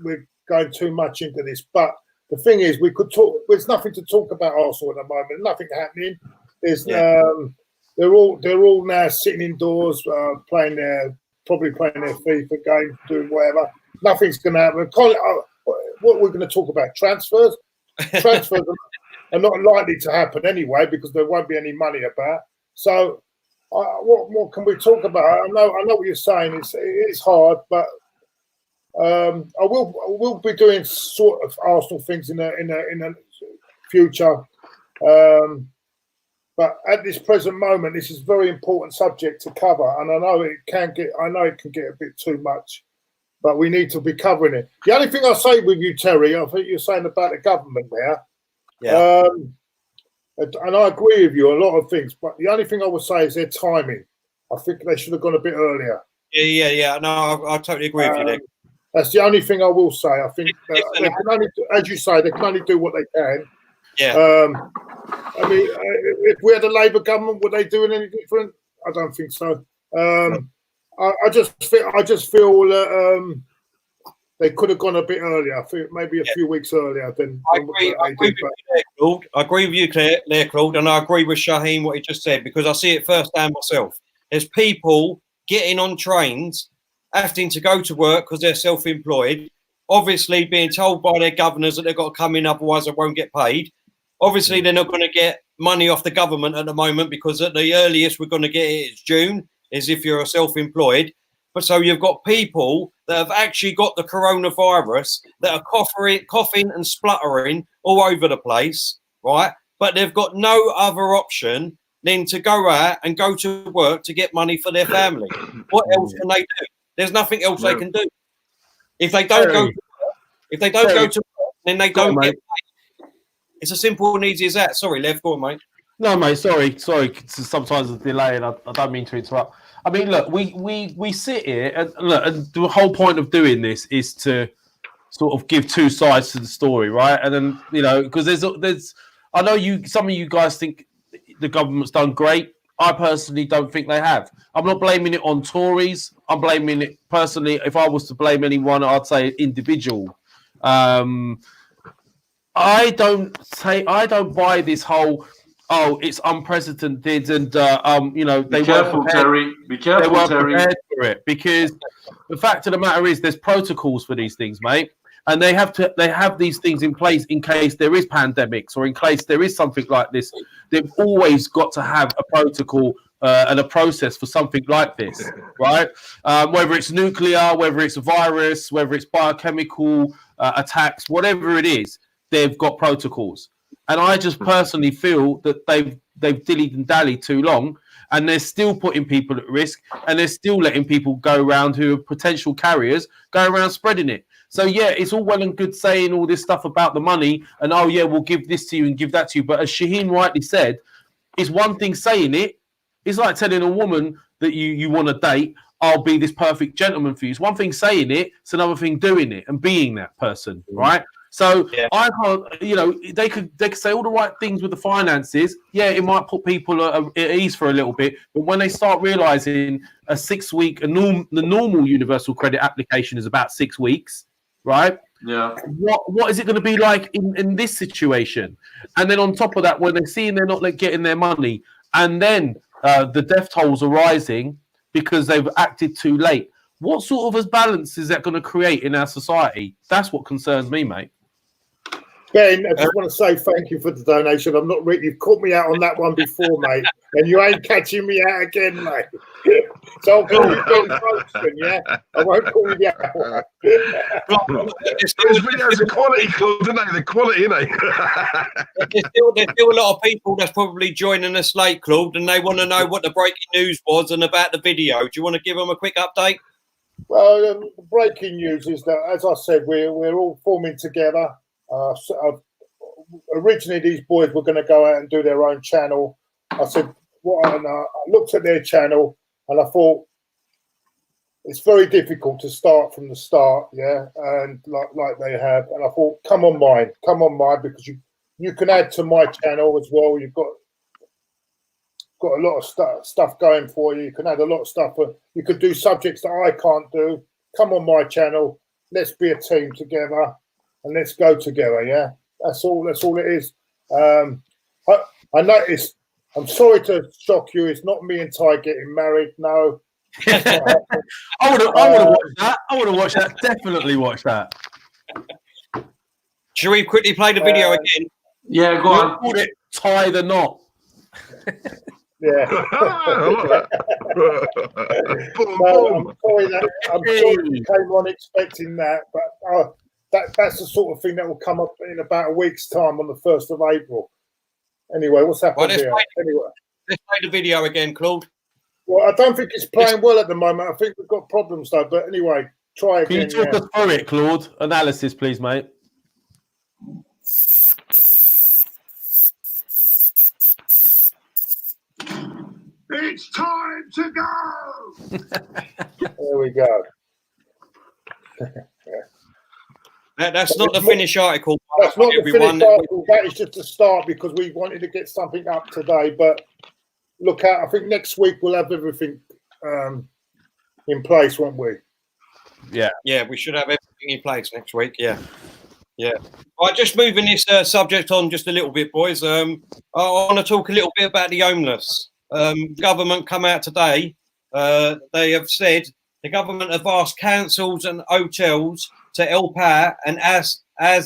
we're going too much into this, but the thing is, we could talk. There's nothing to talk about Arsenal at the moment. Nothing happening. There's they're all now sitting indoors, probably playing their FIFA game, doing whatever. Nothing's going to happen. What we're going to talk about? Transfers. Transfers are not likely to happen anyway because there won't be any money about. So, what can we talk about? I know what you're saying. It's hard, but I will be doing sort of Arsenal things in the future. But at this present moment, this is a very important subject to cover, and I know it can get a bit too much, but we need to be covering it. The only thing I'll say with you, Terry, I think you're saying about the government there. Yeah. And I agree with you a lot of things, but the only thing I would say is their timing. I think they should have gone a bit earlier. Yeah. No, I totally agree with you there. That's the only thing I will say. I think they can only, as you say, they can only do what they can. Yeah. I mean, if we had a Labour government, would they do any different? I don't think so. I just feel that they could have gone a bit earlier. I think maybe a few weeks earlier than. I agree with you there, Claude, and I agree with Shaheen what he just said, because I see it firsthand myself. There's people getting on trains, having to go to work because they're self-employed, obviously being told by their governors that they've got to come in, otherwise they won't get paid. Obviously, they're not going to get money off the government at the moment, because at the earliest we're going to get it is June, is if you're self-employed. But so you've got people that have actually got the coronavirus that are coughing and spluttering all over the place, right? But they've got no other option than to go out and go to work to get money for their family. What else can they do? There's nothing else they can do. If they don't go to work, then they don't get paid. It's as simple and easy as that. Sorry, Lev, go on, mate. No, mate, sorry. Sometimes the delay, and I don't mean to interrupt. I mean, look, we sit here, and look, and the whole point of doing this is to sort of give two sides to the story, right? And then, you know, because there's, I know some of you guys think the government's done great. I personally don't think they have. I'm not blaming it on Tories. I'm blaming it personally. If I was to blame anyone, I'd say individual. I don't buy this whole, oh, it's unprecedented, and you know, be careful, Terry. Be careful, Terry. For it, because the fact of the matter is, there's protocols for these things, mate, and they have these things in place in case there is pandemics or in case there is something like this. They've always got to have a protocol and a process for something like this, right? Whether it's nuclear, whether it's a virus, whether it's biochemical attacks, whatever it is, they've got protocols. And I just personally feel that they've dillied and dallied too long, and they're still putting people at risk, and they're still letting people go around who are potential carriers, go around spreading it. So, yeah, it's all well and good saying all this stuff about the money and, oh, yeah, we'll give this to you and give that to you. But as Shaheen rightly said, it's one thing saying it. It's like telling a woman that you want to date, I'll be this perfect gentleman for you. It's one thing saying it. It's another thing doing it and being that person, right? So I can't, you know, they could say all the right things with the finances. Yeah, it might put people at ease for a little bit, but when they start realizing a 6 week, the normal universal credit application is about 6 weeks, right? Yeah. What is it going to be like in this situation? And then on top of that, when they're seeing they're not getting their money, and then the death tolls are rising because they've acted too late. What sort of a balance is that going to create in our society? That's what concerns me, mate. Ben, I just want to say thank you for the donation. I'm not really, you've caught me out on that one before, mate, and you ain't catching me out again, mate. So I'll call you Ben Folkestone, yeah? I won't call you the other one. There's a quality, Claude, isn't they? The quality, isn't There's still a lot of people that's probably joining us late, Claude, and they want to know what the breaking news was and about the video. Do you want to give them a quick update? Well, the breaking news is that, as I said, we're all forming together. Originally, these boys were going to go out and do their own channel. I said, and I looked at their channel and I thought it's very difficult to start from the start, yeah, and like they have. And I thought, come on, mine, because you can add to my channel as well. You've got a lot of stuff going for you. You can add a lot of stuff. You could do subjects that I can't do. Come on my channel. Let's be a team together. And let's go together, yeah. That's all it is. I noticed. I'm sorry to shock you. It's not me and Ty getting married. No. I would have watched that. I would have watched that. Definitely watched that. Shall we quickly play the video again? Yeah, go on. Called it Tie the Knot. Yeah. I'm sorry you came on expecting that, but that's the sort of thing that will come up in about a week's time on the 1st of April. Anyway, what's happening here? Let's play the video again, Claude. Well, I don't think it's playing well at the moment. I think we've got problems though. But anyway, try again. Can you talk us through it, Claude? Analysis, please, mate. It's time to go. There we go. That's not the finished article. That's not the finished article. That is just a start because we wanted to get something up today. But look out, I think next week we'll have everything in place, won't we? Yeah, we should have everything in place next week. Yeah. Right, just moving this subject on just a little bit, boys. I want to talk a little bit about the homeless. Government come out today. They have said the government have asked councils and hotels to help out and as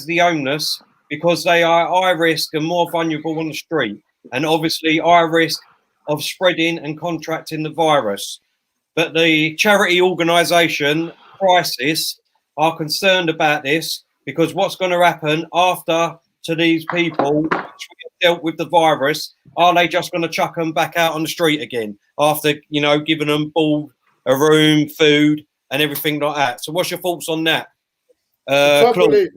the homeless because they are high risk and more vulnerable on the street, and obviously high risk of spreading and contracting the virus. But the charity organisation Crisis are concerned about this because what's going to happen after to these people, which we have dealt with the virus, are they just going to chuck them back out on the street again after, you know, giving them all a room, food, and everything like that? So, what's your thoughts on that? The trouble Claude? is,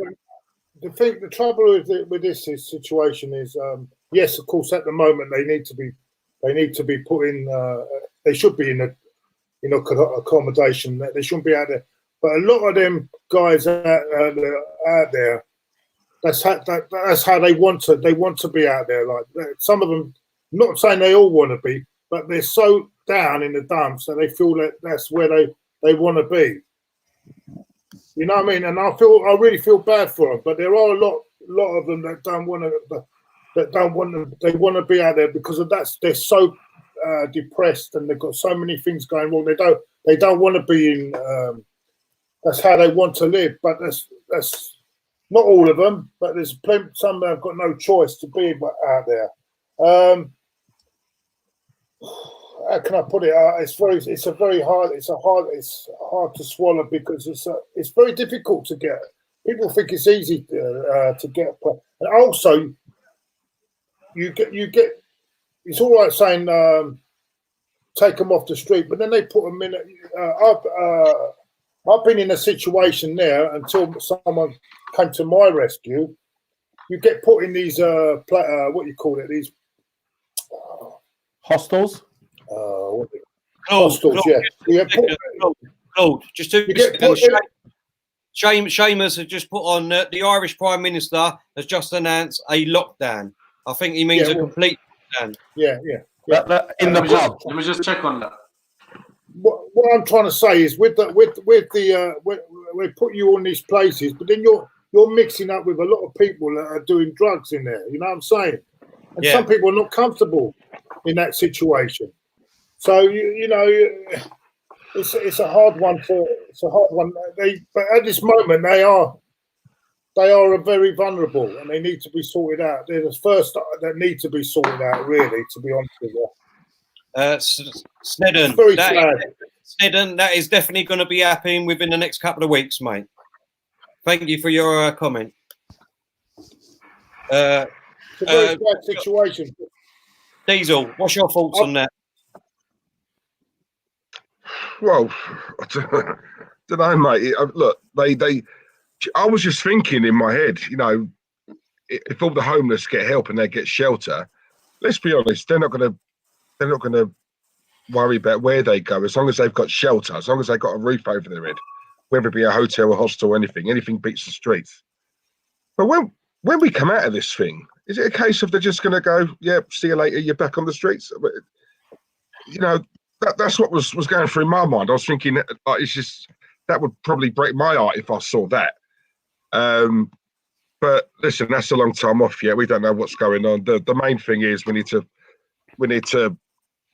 the trouble with this situation is, yes, of course, at the moment they need to be put in. They should be in accommodation. They shouldn't be out there. But a lot of them guys out there, that's how they want to. They want to be out there. Like some of them, not saying they all want to be, but they're so down in the dumps that they feel that that's where they want to be. You know what I mean? And I really feel bad for them. But there are a lot of them that don't want to. They want to be out there because of that. They're so depressed and they've got so many things going wrong. They don't want to be in. That's how they want to live. But that's not all of them. But there's plenty. Some that have got no choice to be out there. How can I put it? It's hard to swallow because it's very difficult to get. People think it's easy to get, and also you get. It's all right saying take them off the street, but then they put them in. I've been in a situation there until someone came to my rescue. You get put in these what you call it? These hostels. Hostels, yeah. Claude, just to Seamus has just put on the Irish Prime Minister has just announced a lockdown. I think he means a complete lockdown. Yeah. In the pub. Let me just check on that. What I'm trying to say is we put you on these places, but then you're mixing up with a lot of people that are doing drugs in there. You know what I'm saying? And some people are not comfortable in that situation. So you know, it's a hard one. But at this moment they are very vulnerable and they need to be sorted out. They're the first that need to be sorted out, really, to be honest with you. Snedden, that is definitely going to be happening within the next couple of weeks, mate. Thank you for your comment. It's a very bad situation. Diesel, what's your thoughts on that? Well, I don't know, mate. Look, I was just thinking in my head, you know, if all the homeless get help and they get shelter, let's be honest, they're not going to worry about where they go as long as they've got shelter, as long as they've got a roof over their head, whether it be a hotel, a hostel, anything beats the streets. But when we come out of this thing, is it a case of they're just going to go, yeah, see you later, you're back on the streets? You know, that's what was going through my mind. I was thinking, it's just, that would probably break my heart if I saw that. But listen, that's a long time off yet. We don't know what's going on. The main thing is we need to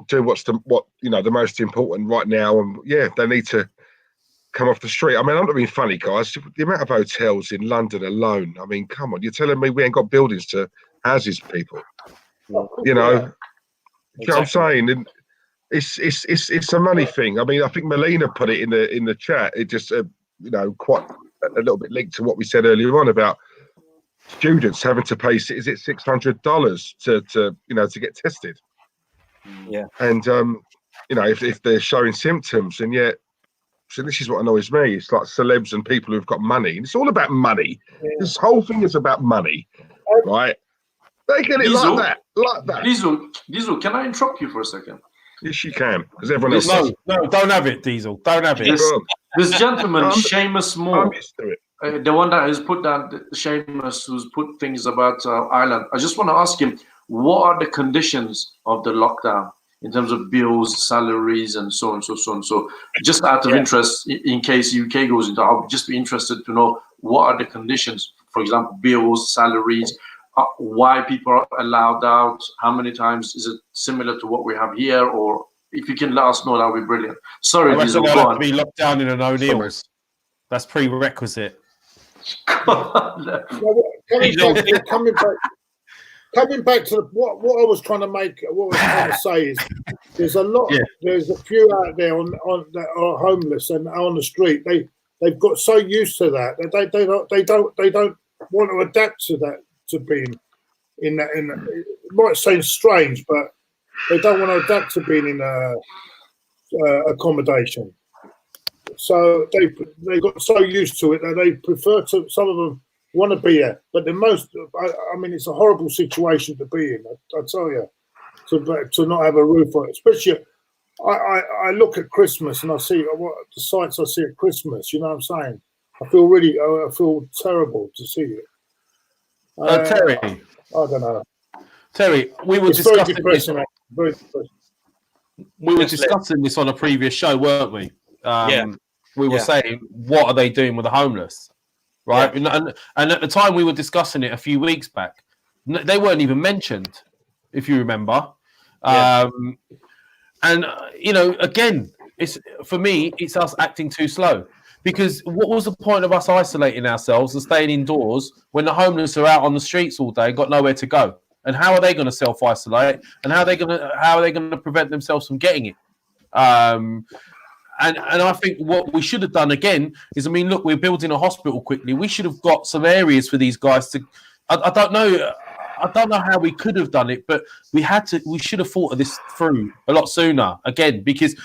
do what you know, the most important right now. And yeah, they need to come off the street. I mean, I'm not being funny, guys. The amount of hotels in London alone. I mean, come on, you're telling me we ain't got buildings to house these people? You know, you know what I'm saying? And it's a money thing. I mean, I think Melina put it in the chat. It just you know, quite a little bit linked to what we said earlier on about students having to pay. Is it $600 to you know, to get tested? Yeah. And you know, if they're showing symptoms, and yet, so this is what annoys me. It's like celebs and people who've got money. It's all about money. Yeah. This whole thing is about money, right? They get it Diesel, like that. Diesel, can I interrupt you for a second? Yes, you can, because everyone else. No, don't have it, Diesel. Don't have it. This gentleman, Seamus Moore, the one that has put down Seamus, who's put things about Ireland. I just want to ask him, what are the conditions of the lockdown in terms of bills, salaries, and so on, so just out of interest, in case UK goes into, I'll just be interested to know what are the conditions, for example, bills, salaries, why people are allowed out, how many times, is it similar to what we have here, or if you can let us know, that would be brilliant. Sorry, I reckon they'll have to be locked down in an O'Neill's. That's prerequisite. Coming back to what I was trying to make, what I was trying to say is, there's a lot. Yeah. There's a few out there on that are homeless and on the street. They've got so used to that they don't want to adapt to that, to being it might seem strange, but they don't want to adapt to being in accommodation. So they got so used to it that they prefer to. Some of them want to be here, but the most. I mean, it's a horrible situation to be in. I tell you, to not have a roof on it, especially. I look at Christmas and I see what the sights I see at Christmas. You know what I'm saying? I feel terrible to see it. Terry, I don't know. Terry, we were It's very discussing depressing. Very depressing. we were discussing this on a previous show, weren't we? We were saying, what are they doing with the homeless, right? Yeah. And at the time we were discussing it a few weeks back, they weren't even mentioned, if you remember. Yeah. And again, it's for me, it's us acting too slow. Because what was the point of us isolating ourselves and staying indoors when the homeless are out on the streets all day and got nowhere to go? And how are they going to self-isolate? And how are they going to prevent themselves from getting it? And I think what we should have done again is, I mean, look, we're building a hospital quickly. We should have got some areas for these guys to. I don't know how we could have done it, but we should have thought of this through a lot sooner again, because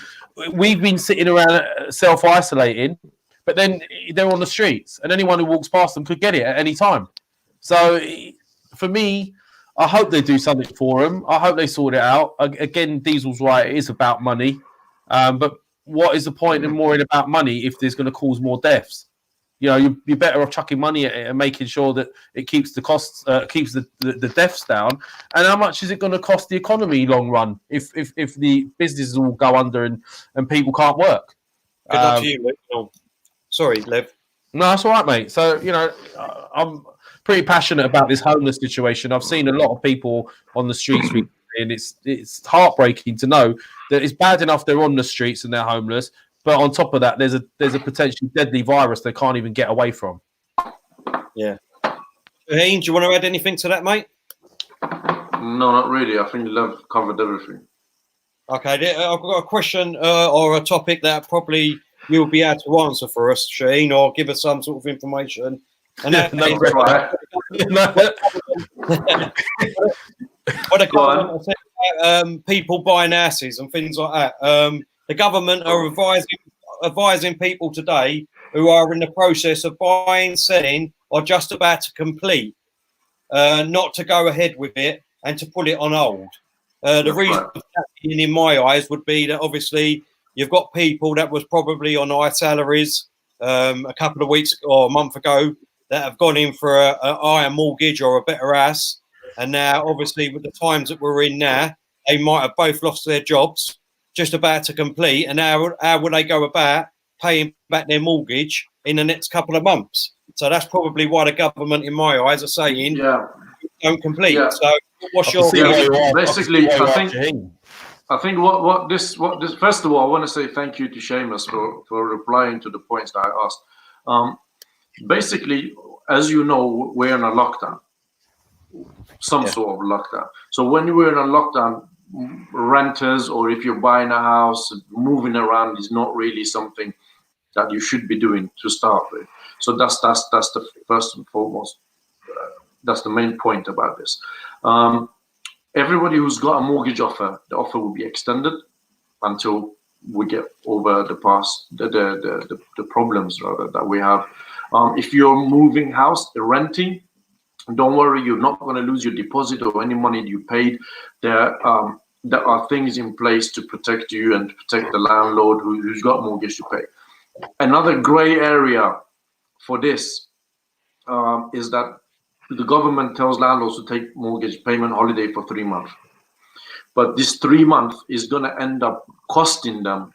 we've been sitting around self-isolating, but then they're on the streets and anyone who walks past them could get it at any time. So for me, I hope they do something for them. I hope they sort it out. Again, Diesel's right. It is about money. But what is the point in worrying about money if there's going to cause more deaths? You're better off chucking money at it and making sure that it keeps the costs, keeps the deaths down. And how much is it going to cost the economy long run if the businesses all go under and people can't work? Good luck to you, Lev. Sorry, Lev. No, that's all right, mate. So, I'm pretty passionate about this homeless situation. I've seen a lot of people on the streets recently, and it's heartbreaking to know that it's bad enough they're on the streets and they're homeless, but on top of that, there's a potentially deadly virus they can't even get away from. Yeah. Shaheen, do you want to add anything to that, mate? No, not really. I think Lev covered everything. Okay, I've got a question or a topic that probably you'll be able to answer for us, Shaheen, or give us some sort of information. And that what the government said, people buying houses and things like that. The government are advising people today who are in the process of buying, selling, or just about to complete, not to go ahead with it and to put it on hold. The reason for that, in my eyes, would be that obviously you've got people that was probably on high salaries a couple of weeks or a month ago that have gone in for a higher mortgage or a better house. And now, obviously, with the times that we're in now, they might have both lost their jobs, just about to complete. And how will they go about paying back their mortgage in the next couple of months? So that's probably why the government, in my eyes, are saying, don't complete. Yeah. So what's your basically, I think what this first of all, I want to say thank you to Seamus for replying to the points that I asked. Basically, as you know, we're in a lockdown, some sort of lockdown. So when we're in a lockdown, renters, or if you're buying a house, moving around is not really something that you should be doing to start with. So that's the first and foremost. That's the main point about this. Everybody who's got a mortgage offer, the offer will be extended until we get over the problems rather that we have. If you're moving house, renting, don't worry, you're not going to lose your deposit or any money you paid. There are things in place to protect you and protect the landlord who's got mortgage to pay. Another grey area for this is that the government tells landlords to take mortgage payment holiday for 3 months. But this 3 months is going to end up costing them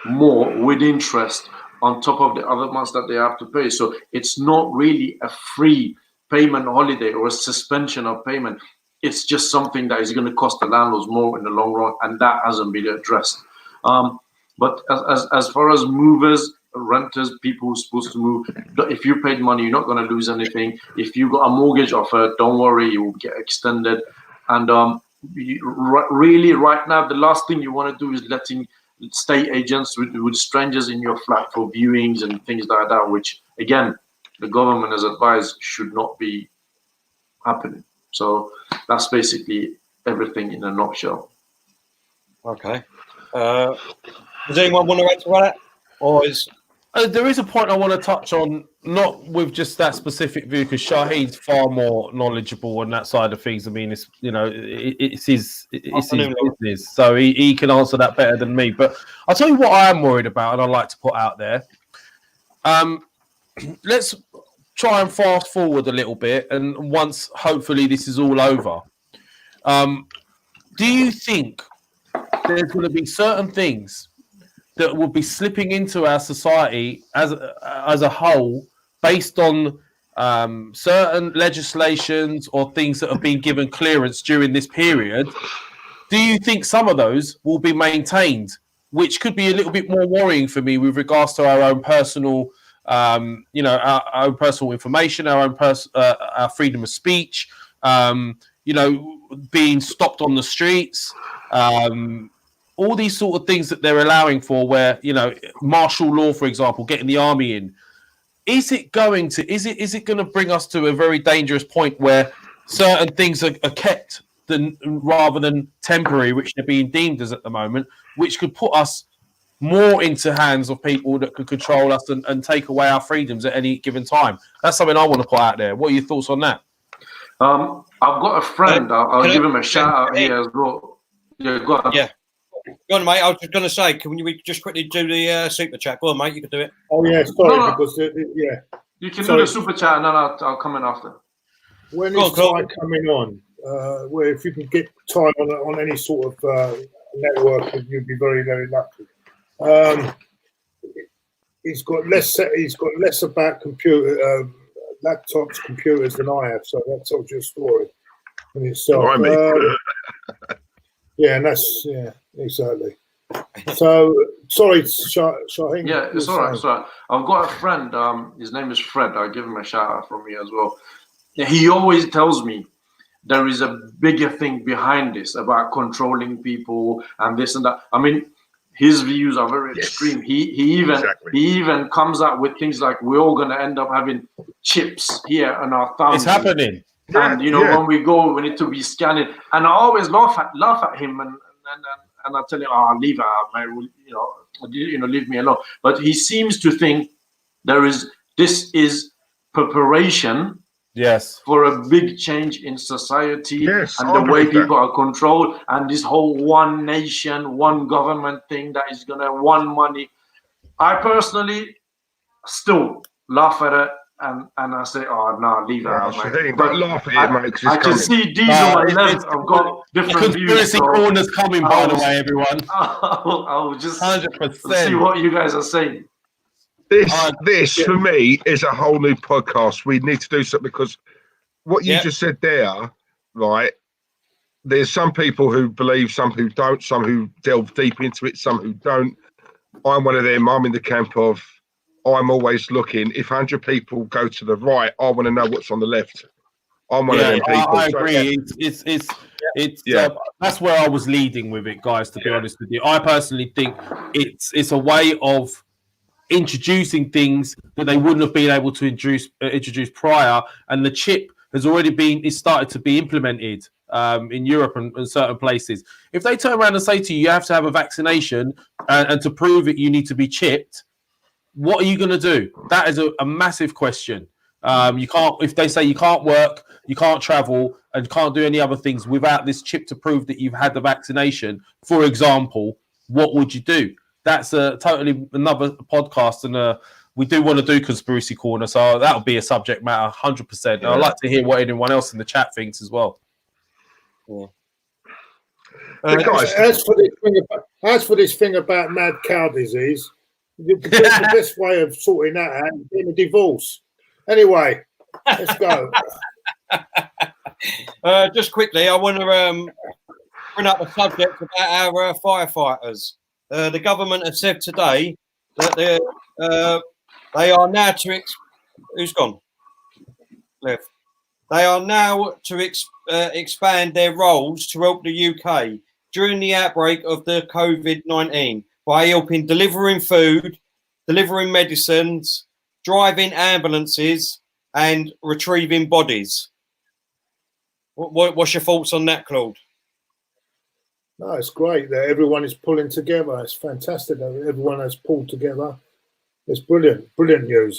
more with interest on top of the other months that they have to pay. So it's not really a free payment holiday or a suspension of payment. It's just something that is going to cost the landlords more in the long run, and that hasn't been addressed. But as far as movers, renters, people who are supposed to move, if you paid money, you're not going to lose anything. If you got a mortgage offer, don't worry, you will get extended. And really, right now, the last thing you want to do is letting estate agents with strangers in your flat for viewings and things like that, which, again, the government has advised should not be happening. So that's basically everything in a nutshell. Okay. Does anyone want to add to that? Or is There is a point I want to touch on, not with just that specific view, because Shahid's far more knowledgeable on that side of things. I mean, it's it's his business, so he can answer that better than me. But I'll tell you what I am worried about, and I'd like to put out there. Let's try and fast forward a little bit, and once hopefully this is all over, do you think there's going to be certain things that will be slipping into our society as a whole based on certain legislations or things that have been given clearance during this period? Do you think some of those will be maintained, which could be a little bit more worrying for me with regards to our own personal, our own personal information, our own our freedom of speech, being stopped on the streets, all these sort of things that they're allowing for, where, martial law, for example, getting the army in. Is it going to bring us to a very dangerous point where certain things are kept rather than temporary, which they're being deemed as at the moment, which could put us more into hands of people that could control us and take away our freedoms at any given time? That's something I want to put out there. What are your thoughts on that? I've got a friend. I'll give him a shout out here as well. Yeah, go ahead. Yeah. Go on, mate. I was just going to say, can we just quickly do the super chat? Go on, mate. You can do it. Oh yeah, sorry, No. because You can do the super chat, and then I'll come in after. When Go is on, Ty coming on? Where if you can get Ty on any sort of network, you'd be very, very lucky. He's got less about laptops, computers than I have, so that tells you a story in itself. Yeah, and that's exactly. So sorry, Shaheen. Yeah, it's all right. It's all right. I've got a friend. His name is Fred. I'll give him a shout out from me as well. He always tells me there is a bigger thing behind this about controlling people and this and that. I mean, his views are very extreme. He even comes out with things like we're all going to end up having chips here on our thumbs. It's happening. And when we go, we need to be scanning. And I always laugh at him, and I tell him, leave it out, man. Leave me alone. But he seems to think this is preparation. Yes. For a big change in society, yes, and the way people are controlled, and this whole one nation, one government thing that is gonna one money. I personally still laugh at it. And I say, no, leave it out, mate. Don't laugh at it, mate. I can see these on my left. I've got different views. Conspiracy corner's coming, by the way, everyone. I'll just 100%. see what you guys are saying. This for me is a whole new podcast. We need to do something, because what you just said there, right? There's some people who believe, some who don't, some who delve deep into it, some who don't. I'm one of them. I'm in the camp of, I'm always looking. If 100 people go to the right, I want to know what's on the left. I'm one of them people. I agree. That's where I was leading with it, guys. To be honest with you, I personally think it's a way of introducing things that they wouldn't have been able to introduce prior, and the chip has already started to be implemented in Europe and certain places. If they turn around and say to you, you have to have a vaccination, and to prove it, you need to be chipped. What are you going to do? That is a massive question. You can't. If they say you can't work, you can't travel, and can't do any other things without this chip to prove that you've had the vaccination, for example, what would you do? That's a totally another podcast, and we do want to do Conspiracy Corner, so that'll be a subject matter 100%. I'd like to hear what anyone else in the chat thinks as well. Yeah. As for this thing about mad cow disease, the best way of sorting that out is getting a divorce. Anyway, let's go. Just quickly, I want to bring up a subject about our firefighters. The government have said today that they are now to who's gone? Left. They are now to expand their roles to help the UK during the outbreak of the COVID-19 by helping delivering food, delivering medicines, driving ambulances, and retrieving bodies. What's your thoughts on that, Claude? No, it's great that everyone is pulling together. It's fantastic that everyone has pulled together. It's brilliant, brilliant news.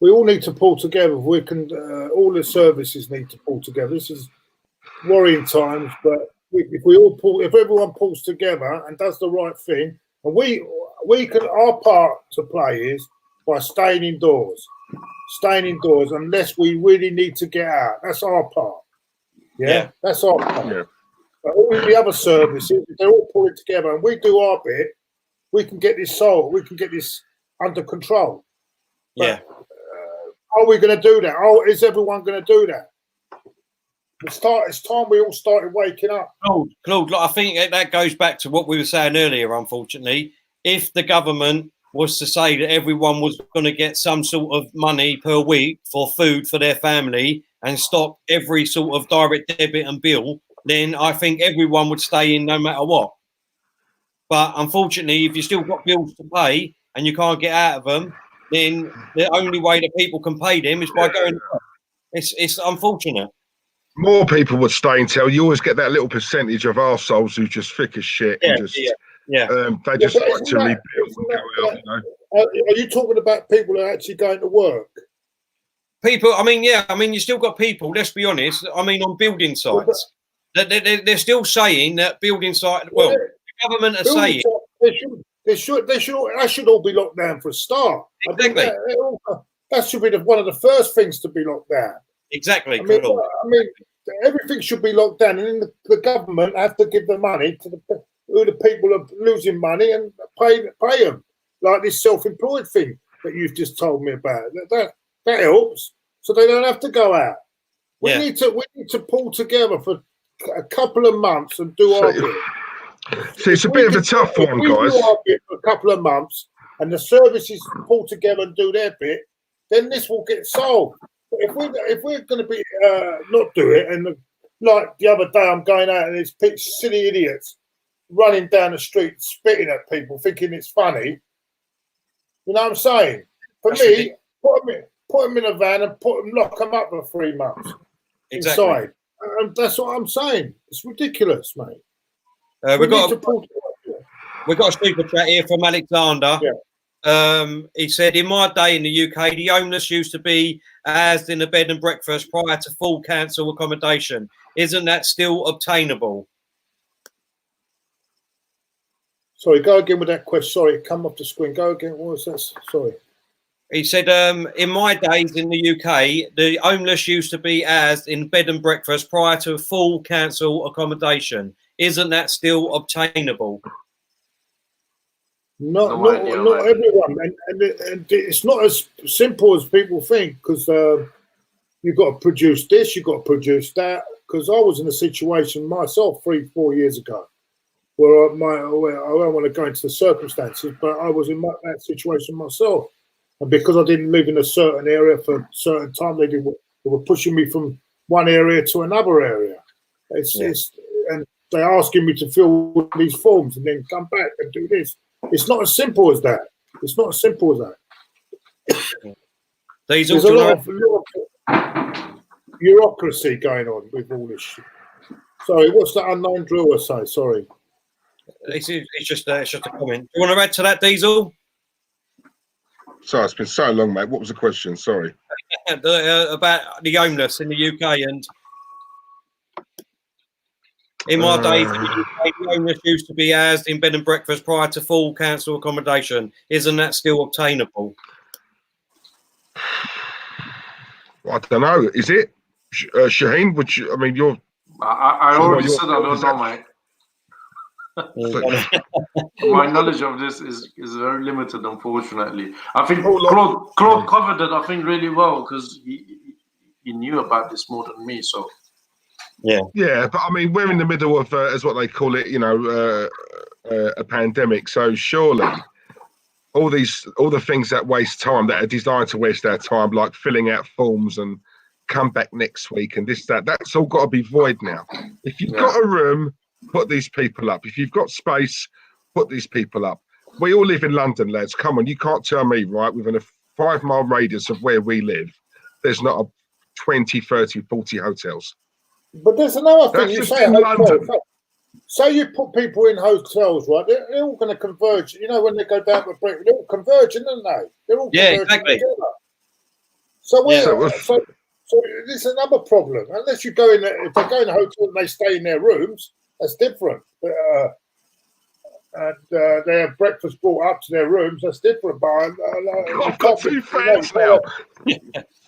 We all need to pull together. We can. All the services need to pull together. This is worrying times, but if everyone pulls together and does the right thing, and we can. Our part to play is by staying indoors, unless we really need to get out. That's our part. Yeah. That's our part. Yeah. But all the other services, if they're all pulling together and we do our bit, we can get this solved. We can get this under control. But, are we going to do that? Is everyone going to do that? It's time we all started waking up. Claude, I think that goes back to what we were saying earlier, unfortunately. If the government was to say that everyone was going to get some sort of money per week for food for their family and stop every sort of direct debit and bill, then I think everyone would stay in no matter what. But unfortunately, if you've still got bills to pay and you can't get out of them, then the only way that people can pay them is by going. It's unfortunate. More people would stay until you always get that little percentage of arseholes who just thick as shit and just they just like to rebuild and go out. You know? Are you talking about people who are actually going to work? People, you still got people. Let's be honest. On building sites, they're still saying that building site. Well, the government are saying they should all be locked down for a start. Exactly. That should be one of the first things to be locked down. Exactly. Everything should be locked down, and then the government have to give the money to the people are losing money and pay them, like this self-employed thing that you've just told me about. That helps, so they don't have to go out. We need to pull together for a couple of months and do our bit. See, it's a bit of a tough one, guys. Do our bit for a couple of months, and the services pull together and do their bit, then this will get solved. But if we're going to be not do it, and like the other day, I'm going out and there's silly idiots running down the street, spitting at people, thinking it's funny. You know what I'm saying? For me, put them in a van and lock them up for 3 months inside. And that's what I'm saying. It's ridiculous, mate. We've got a super chat here from Alexander. He said, in my day in the UK, the homeless used to be as in a bed and breakfast prior to full council accommodation. Isn't that still obtainable? Sorry, go again with that question. Sorry, come off the screen. Go again. What was that? Sorry. He said, in my days in the UK, the homeless used to be as in bed and breakfast prior to full council accommodation. Isn't that still obtainable? Not everyone, and it's not as simple as people think, because you've got to produce this, you've got to produce that. Because I was in a situation myself 3-4 years ago where I don't want to go into the circumstances, but I was in that situation myself, and because I didn't live in a certain area for a certain time, they were pushing me from one area to another area. And they're asking me to fill these forms and then come back and do this. It's not as simple as that. There's a lot of bureaucracy going on with all this shit. Sorry, what's that unknown drawer say? Sorry. It's just a comment. Do you want to add to that, Diesel? Sorry, it's been so long, mate. What was the question? Sorry. About the homeless in the UK, and in my days in the UK, the homeless used to be as in bed and breakfast prior to full council accommodation. Isn't that still obtainable? I don't know. Is it? Shaheen, you're... I already said I don't know, mate. My knowledge of this is very limited, unfortunately. I think Claude covered it, I think, really well, because he knew about this more than me, so... Yeah, but we're in the middle of, as what they call it, a pandemic. So surely all the things that waste time, that are designed to waste our time, like filling out forms and come back next week and that's all got to be void now. If you've got a room, put these people up. If you've got space, put these people up. We all live in London, lads. Come on, you can't tell me, right, within a 5-mile radius of where we live, there's not a 20, 30, 40 hotels. But there's another thing. That's You just say in London. Say you put people in hotels, right? They're all going to converge. You know, when they go down to Britain, they're all converging, aren't they? They're all converging exactly. together. So, so this is another problem. Unless you go in, if they go in a hotel and they stay in their rooms, that's different. And they have breakfast brought up to their rooms, that's different. But I've got 2 fans now.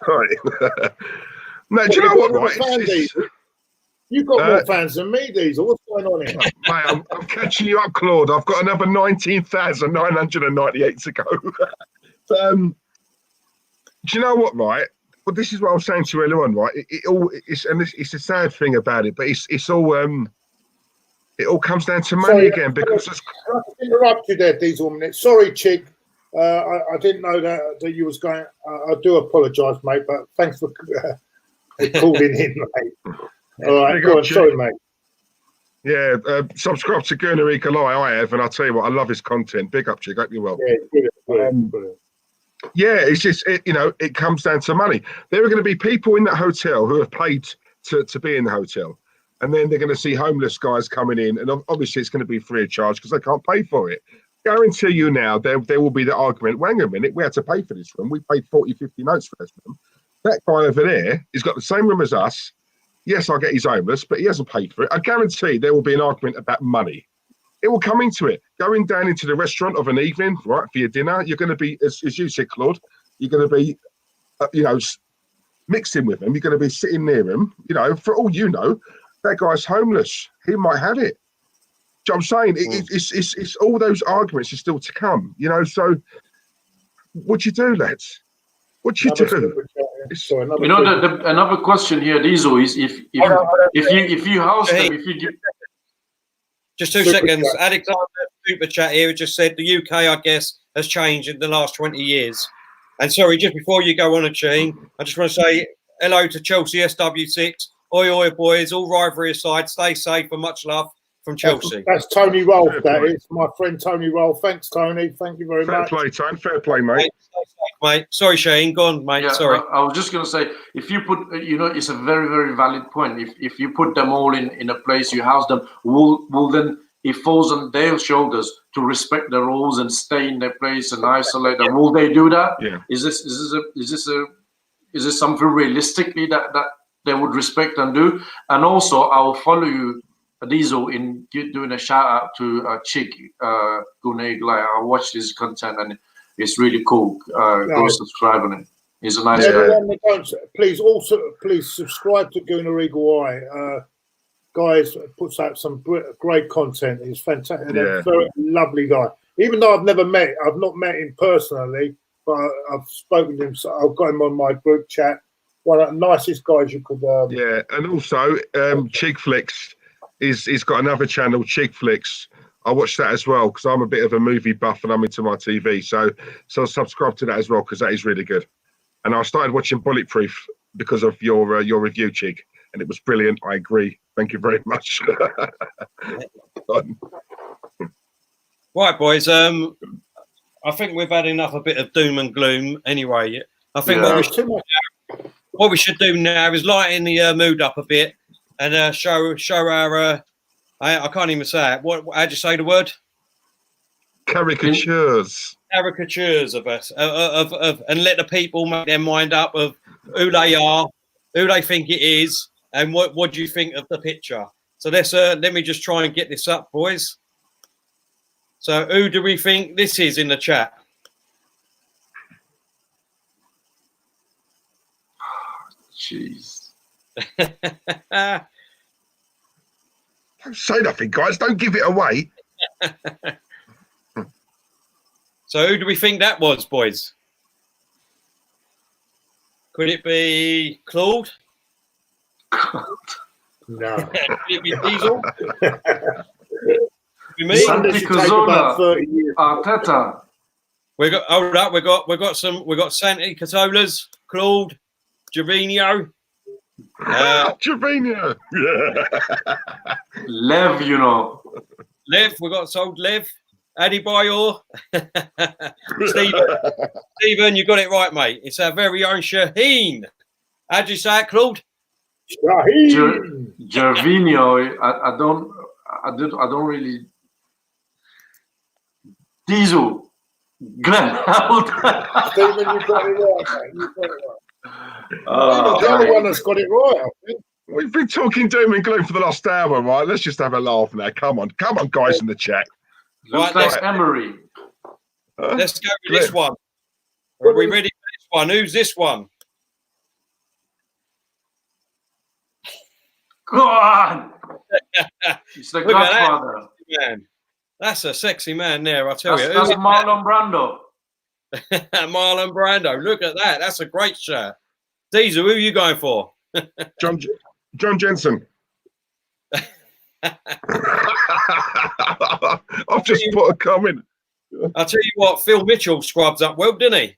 Sorry. No, do you know what, right? You've got more fans than me, Diesel. What's going on here? Mate, I'm catching you up, Claude. I've got another 19,998 to go. Do you know what, right? Well, this is what I was saying to you earlier on, right? It's a sad thing about it, but it's all it all comes down to money again because I interrupt you there, Diesel, a minute. Sorry, Chick. I didn't know that you was going. I do apologise, mate, but thanks for calling in, mate. All right, go on. Sorry, mate. Yeah, subscribe to Gooner Eagle Eye. I have, and I'll tell you what, I love his content. Big up, Chick. Hope you're well. Yeah, brilliant. Yeah, it's just it comes down to money. There are going to be people in that hotel who have paid to be in the hotel, and then they're going to see homeless guys coming in, and obviously it's going to be free of charge because they can't pay for it. Guarantee you now, there will be the argument. Well, hang on a minute, we had to pay for this room. We paid 40, 50 notes for this room. That guy over there, he's got the same room as us. Yes, I get he's homeless, but he hasn't paid for it. I guarantee there will be an argument about money. It will come into it. Going down into the restaurant of an evening, right, for your dinner, you're going to be, as you said, Claude, you're going to be, mixing with him. You're going to be sitting near him. You know, for all you know, that guy's homeless. He might have it. Do you know what I'm saying? It's all those arguments are still to come. You know, so what you do, lads? What you do? Another question here, Diesel, is if you house them, if you give. Just 2 seconds. Alexander Super Chat here just said the UK, I guess, has changed in the last 20 years. And sorry, just before you go on, Acheen, I just want to say hello to Chelsea SW6. Oi, oi, boys. All rivalry aside, stay safe and much love from Chelsea. That's Tony Rolfe, that is. My friend Tony Rolfe. Thanks, Tony. Thank you very much. Fair play, Tony. Fair play, mate. Mate. Sorry, Shane. Go on, mate. Yeah, sorry. I was just going to say, if you put, it's a very, very valid point. If you put them all in a place, you house them, will then it falls on their shoulders to respect the rules and stay in their place and isolate them. Will they do that? Yeah. Is this something realistically that they would respect and do? And also, I will follow you, Diesel, in doing a shout out to Chick Gooner. I watched his content and it's really cool. Go subscribe on it. He's a nice guy. Please subscribe to Gooner Eagle Eye. Guys puts out some great content. He's fantastic. Yeah. Very lovely guy. Even though I've not met him personally, but I've spoken to him. So I've got him on my group chat. One of the nicest guys you could. Yeah, and also Cheek Flicks he's got another channel, Cheek Flicks. I watch that as well because I'm a bit of a movie buff and I'm into my TV. So subscribe to that as well because that is really good. And I started watching Bulletproof because of your review, Cheek, and it was brilliant. I agree. Thank you very much. Right, boys. I think we've had enough a bit of doom and gloom anyway. I think what we should do now is lighten the mood up a bit and show our I can't even say it. How'd you say the word? Caricatures. Caricatures of us, of and let the people make their mind up of who they are, who they think it is, and what do you think of the picture. So let me just try and get this up, boys. So who do we think this is in the chat? Jeez. Don't say nothing, guys. Don't give it away. So who do we think that was, boys? Could it be Claude? No. Could it be Diesel? Me? Santi Cazorla, Arteta. We got we got Santi Cazorlas, Claude, Gervinho. Gervinho. Yeah. Lev, Lev, we got sold Lev. Adebayor. Stephen, you got it right, mate. It's our very own Shaheen. How'd you say it, Claude? Shaheen. Gervinho, I don't really. Diesel, Glenn. Stephen, you got it right, mate. You got it right. Stephen's the only one that's got it right, I think. We've been talking doom and gloom for the last hour, right? Let's just have a laugh now. Come on, guys in the chat. Looks like Emery. Let's go with this one. Are we ready for this one? Who's this one? Go on. It's the Godfather. Man. That's a sexy man there, I tell you. That's Marlon Brando. Marlon Brando. Look at that. That's a great shot. Diesel, who are you going for? John Jensen. I've just put a comment. I'll tell you what, Phil Mitchell scrubs up well, didn't he?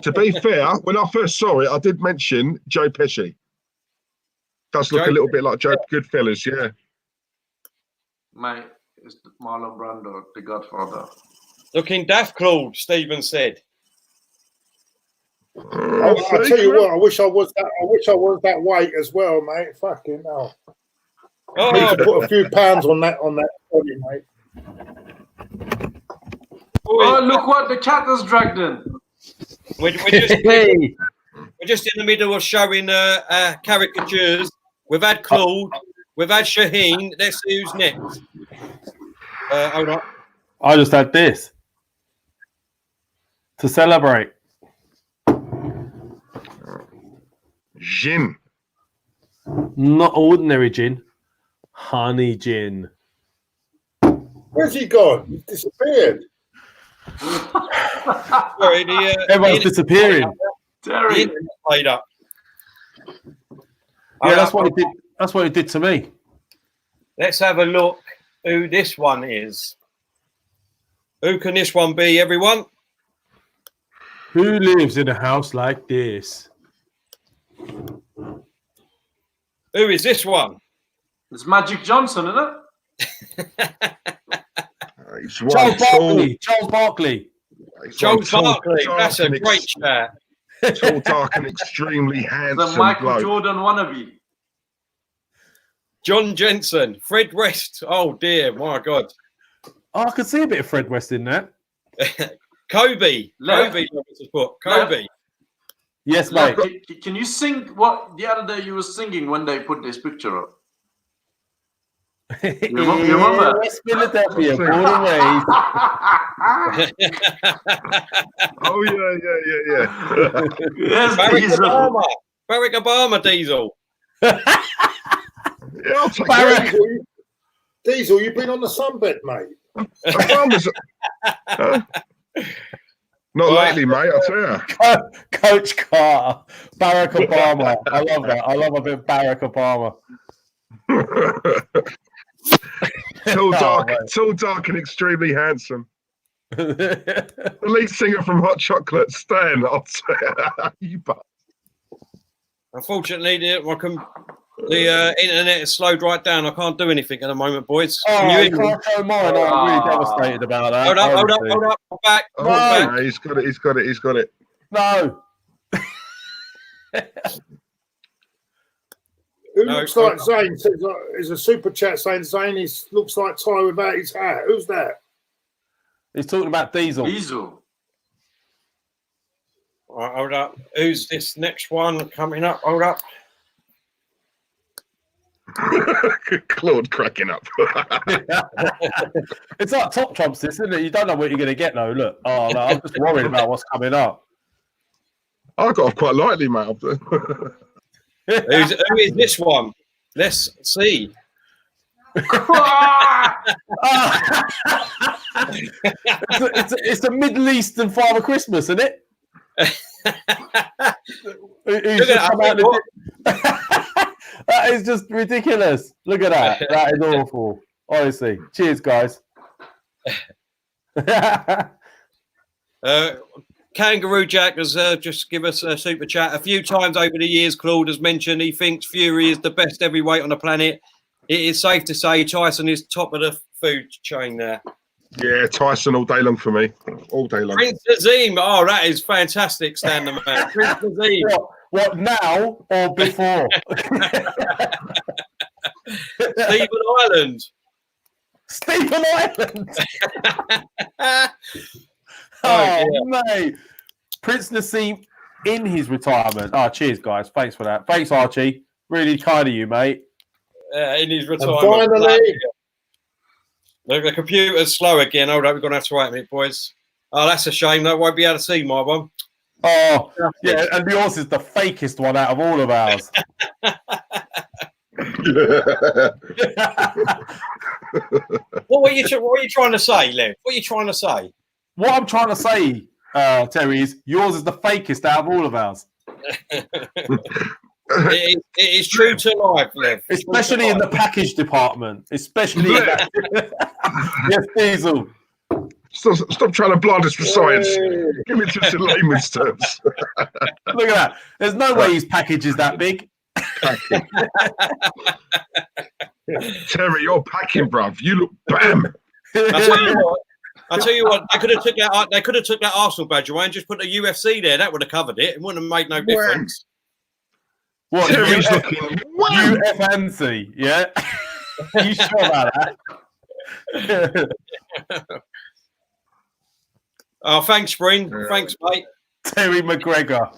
To be fair, when I first saw it, I did mention Joe Pesci. Does look a little bit like Joe Goodfellas, yeah. Mate, it's Marlon Brando, the Godfather. Looking daft, Claude, Stephen said. I tell you what, I wish I was that weight as well, mate. Fucking hell. I need to put a few pounds on that body, mate. Oh, look what the cat has dragged in. We're just in the middle of showing caricatures. We've had Claude, we've had Shaheen. Let's see who's next. Hold on. I just had this to celebrate. Gin. Not ordinary gin, honey gin. Where's he gone? He's disappeared. Sorry, Everyone's disappearing. Terry. Played up. Yeah, that's what he did. That's what he did to me. Let's have a look who this one is. Who can this one be, everyone? Who lives in a house like this? Who is this one? It's Magic Johnson, isn't it? Charles Barkley. Charles Barkley. Charles Barkley. That's a great chat. Tall, dark, and extremely handsome. The Michael bloke. Jordan wannabe. John Jensen. Fred West. Oh, dear. My God. Oh, I could see a bit of Fred West in that. Kobe. Left. Kobe. Yes, mate. Can you sing what the other day you were singing when they put this picture up? You remember? West Philadelphia, born and raised. Oh yeah. Yes, Barack Obama, Diesel. Yeah, I'll take Barack. it. Diesel, you've been on the sunbed, mate. Not lately, mate. I'll tell you. Coach Carter, Barack Obama. I love that. I love a bit of Barack Obama. Tall, dark, and extremely handsome. The lead singer from Hot Chocolate, Stan. I'll tell you. Unfortunately, the internet has slowed right down. I can't do anything at the moment, boys. Oh, Can you you can't show mine. I'm really devastated about that. Hold up. I'm back. Oh, back. no, he's got it. No. Who looks like Zane? There's a super chat saying Zane looks like Ty without his hat. Who's that? He's talking about Diesel. Diesel. All right, hold up. Who's this next one coming up? Hold up. Claude cracking up. It's like top trumps, this, isn't it? You don't know what you're going to get, though. Look, no, I'm just worried about what's coming up. I got off quite lightly, mate. Who is this one? Let's see. It's a Middle Eastern Father Christmas, isn't it? That is just ridiculous. Look at that. That is awful. Honestly. Cheers, guys. Kangaroo Jack has just give us a super chat. A few times over the years, Claude has mentioned he thinks Fury is the best heavyweight on the planet. It is safe to say Tyson is top of the food chain there. Yeah, Tyson all day long for me. All day long. Prince Azim. Oh, that is fantastic, Stan the man. Prince Azim. What, now or before? Stephen Ireland. Stephen Ireland. Oh, mate. Prince Nassim in his retirement. Oh, cheers, guys. Thanks for that. Thanks, Archie. Really kind of you, mate. In his And retirement. finally, The computer's slow again. Hold up, we're going to have to wait a minute, boys. Oh, that's a shame. I won't be able to see my one. Oh, yeah, and yours is the fakest one out of all of ours. What were you trying to say, Lev? What are you trying to say? What I'm trying to say, Terry, is yours is the fakest out of all of ours. It is true to life, Lev. Especially in the package department. Especially in that. Yes, Diesel. Stop trying to blind us for science. Give me just in layman's terms. Look at that. There's no way his package is that big. Terry, you're packing, bruv. You look bam. I tell you what, they could have took that Arsenal badge away and just put the UFC there. That would have covered it. It wouldn't have made no difference. What? Terry's looking UFNC, yeah? You sure about that? Oh, thanks, Spring. Thanks, mate. Terry McGregor.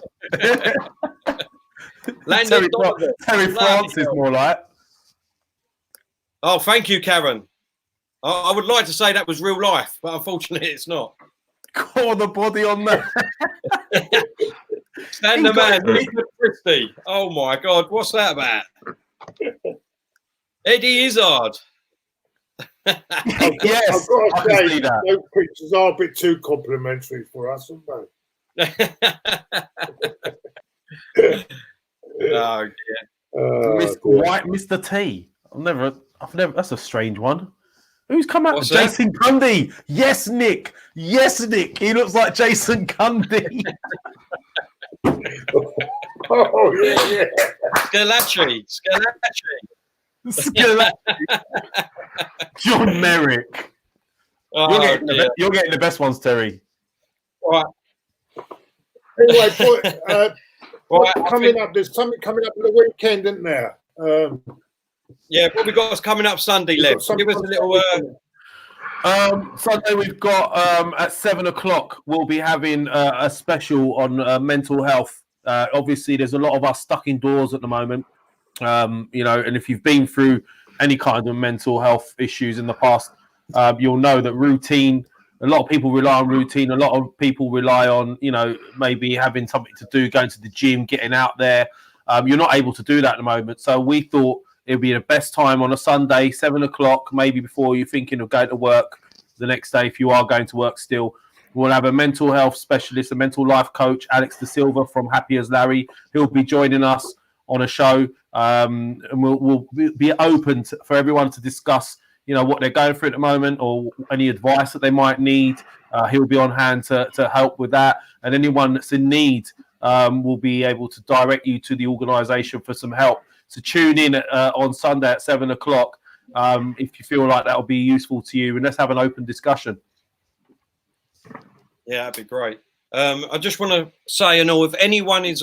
Terry Francis, more like. Oh, thank you, Karen. I would like to say that was real life, but unfortunately it's not. Call the body on that. Stand the man, Peter Christie. Oh my God, what's that about? Eddie Izzard. Yes, I've got to say, those pictures are a bit too complimentary for us, aren't they? Oh dear. White Mr. T. I've never. That's a strange one. Who's come out? Jason Cundy. Yes, Nick. Yes, Nick. He looks like Jason Cundy. Oh yeah. Scalacci. John Merrick. Oh, you're getting the best ones, Terry. Right. Anyway, there's something coming up in the weekend, isn't there? Yeah, what we got is coming up Sunday, Lev. Give us a little. Sunday we've got at 7:00. We'll be having a special on mental health. Obviously, there's a lot of us stuck indoors at the moment. And if you've been through any kind of mental health issues in the past, you'll know that routine. A lot of people rely on routine. A lot of people rely on, maybe having something to do, going to the gym, getting out there. You're not able to do that at the moment. So we thought it would be the best time on a Sunday, 7:00, maybe before you're thinking of going to work the next day, if you are going to work still. We'll have a mental health specialist, a mental life coach, Alex De Silva from Happy as Larry. He'll be joining us on a show. And we'll be open for everyone to discuss, what they're going through at the moment or any advice that they might need. He'll be on hand to help with that. And anyone that's in need will be able to direct you to the organisation for some help. So tune in on Sunday at 7:00 if you feel like that will be useful to you. And let's have an open discussion. Yeah, that'd be great. I just want to say, if anyone is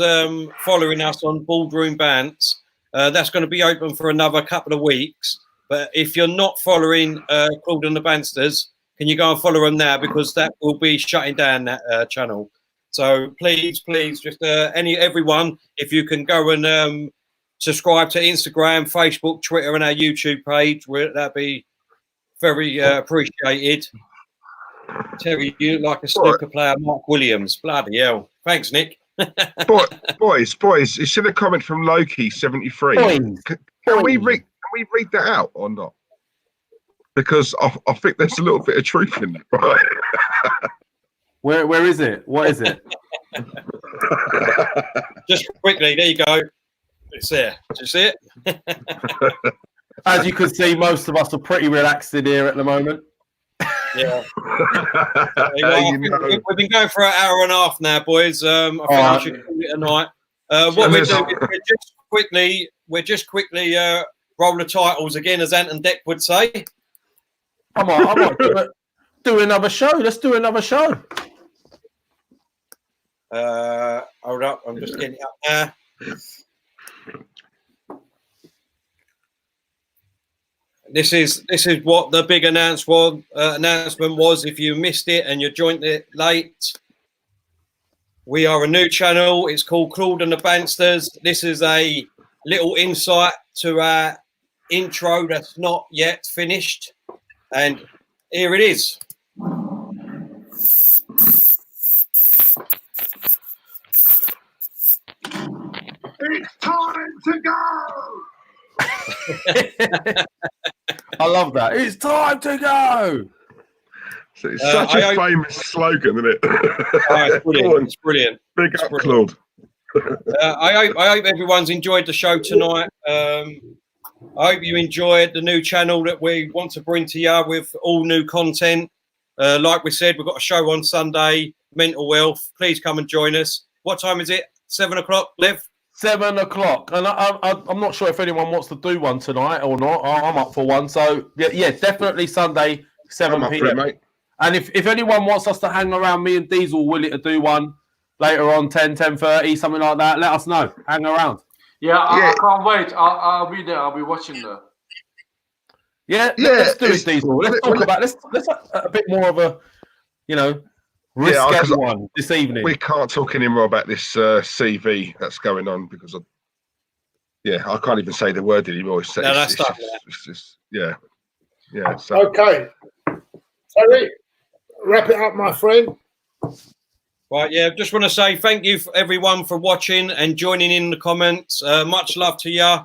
following us on Boardroom Bants, that's going to be open for another couple of weeks. But if you're not following Claude and the Bansters, can you go and follow them now? Because that will be shutting down that channel. So please, just everyone, if you can go and subscribe to Instagram, Facebook, Twitter, and our YouTube page, that'd be very appreciated. Terry, you look like a snooker player, Mark Williams. Bloody hell. Thanks, Nick. boys, you see the comment from Loki 73. Can we read that out or not? Because I think there's a little bit of truth in it, right? Where is it? What is it? Just quickly, there you go. It's there. Do you see it? As you can see, most of us are pretty relaxed in here at the moment. Yeah. We've been going for an hour and a half now, boys. I think we should call it a night. What we're doing is we're just quickly roll the titles again, as Ant and Deck would say. Come on, do another show. Let's do another show. Hold up, I'm just getting it up there. This is what the big announcement was. If you missed it and you joined it late, we are a new channel. It's called Claude and the Bansters. This is a little insight to our intro that's not yet finished, and here it is. It's time to go. I love that. It's time to go. So it's such a famous slogan, isn't it? It's brilliant. It's brilliant. Big up, Claude. I hope everyone's enjoyed the show tonight. I hope you enjoyed the new channel that we want to bring to you with all new content. Like we said, we've got a show on Sunday, Mental Health. Please come and join us. What time is it? 7 o'clock, Liv? 7 o'clock. And I'm not sure if anyone wants to do one tonight or not. I'm up for one. So, yeah, definitely Sunday, 7 p.m. Mate. And if anyone wants us to hang around, me and Diesel willing to do one later on, 10:30, something like that, let us know. Hang around. Yeah, I can't wait. I'll be there. I'll be watching there. Yeah, let's do it, Diesel. Let's talk about let's a bit more of a, risky one this evening. We can't talk anymore about this CV that's going on because I can't even say the word anymore. So yeah. So. Okay. Sorry. Wrap it up, my friend. Right, yeah, just want to say thank you for everyone for watching and joining in the comments. Much love to you.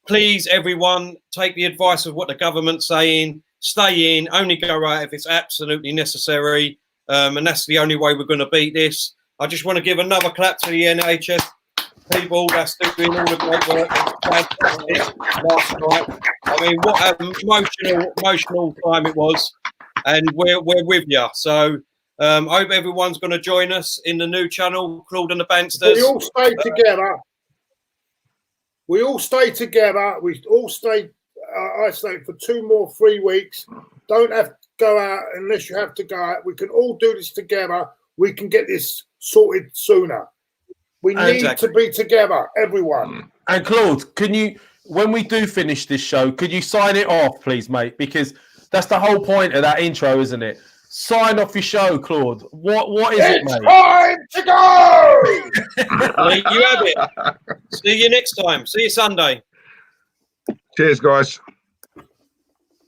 Please, everyone, take the advice of what the government's saying. Stay in, only go out if it's absolutely necessary. And that's the only way we're going to beat this. I just want to give another clap to the NHS people that's doing all the great work last night. I mean, what an emotional time it was. And we're with you. So I hope everyone's going to join us in the new channel, Claude and the Bansters. We all stay together. We all stay together. We all stay isolated for 3 weeks. Don't have to go out unless you have to go out. We can all do this together. We can get this sorted sooner. We need to be together, everyone. And Claude, can you, when we do finish this show, could you sign it off, please, mate? Because that's the whole point of that intro, isn't it? Sign off your show, Claude. What is it, mate? It's time to go! There you have it. See you next time. See you Sunday. Cheers, guys.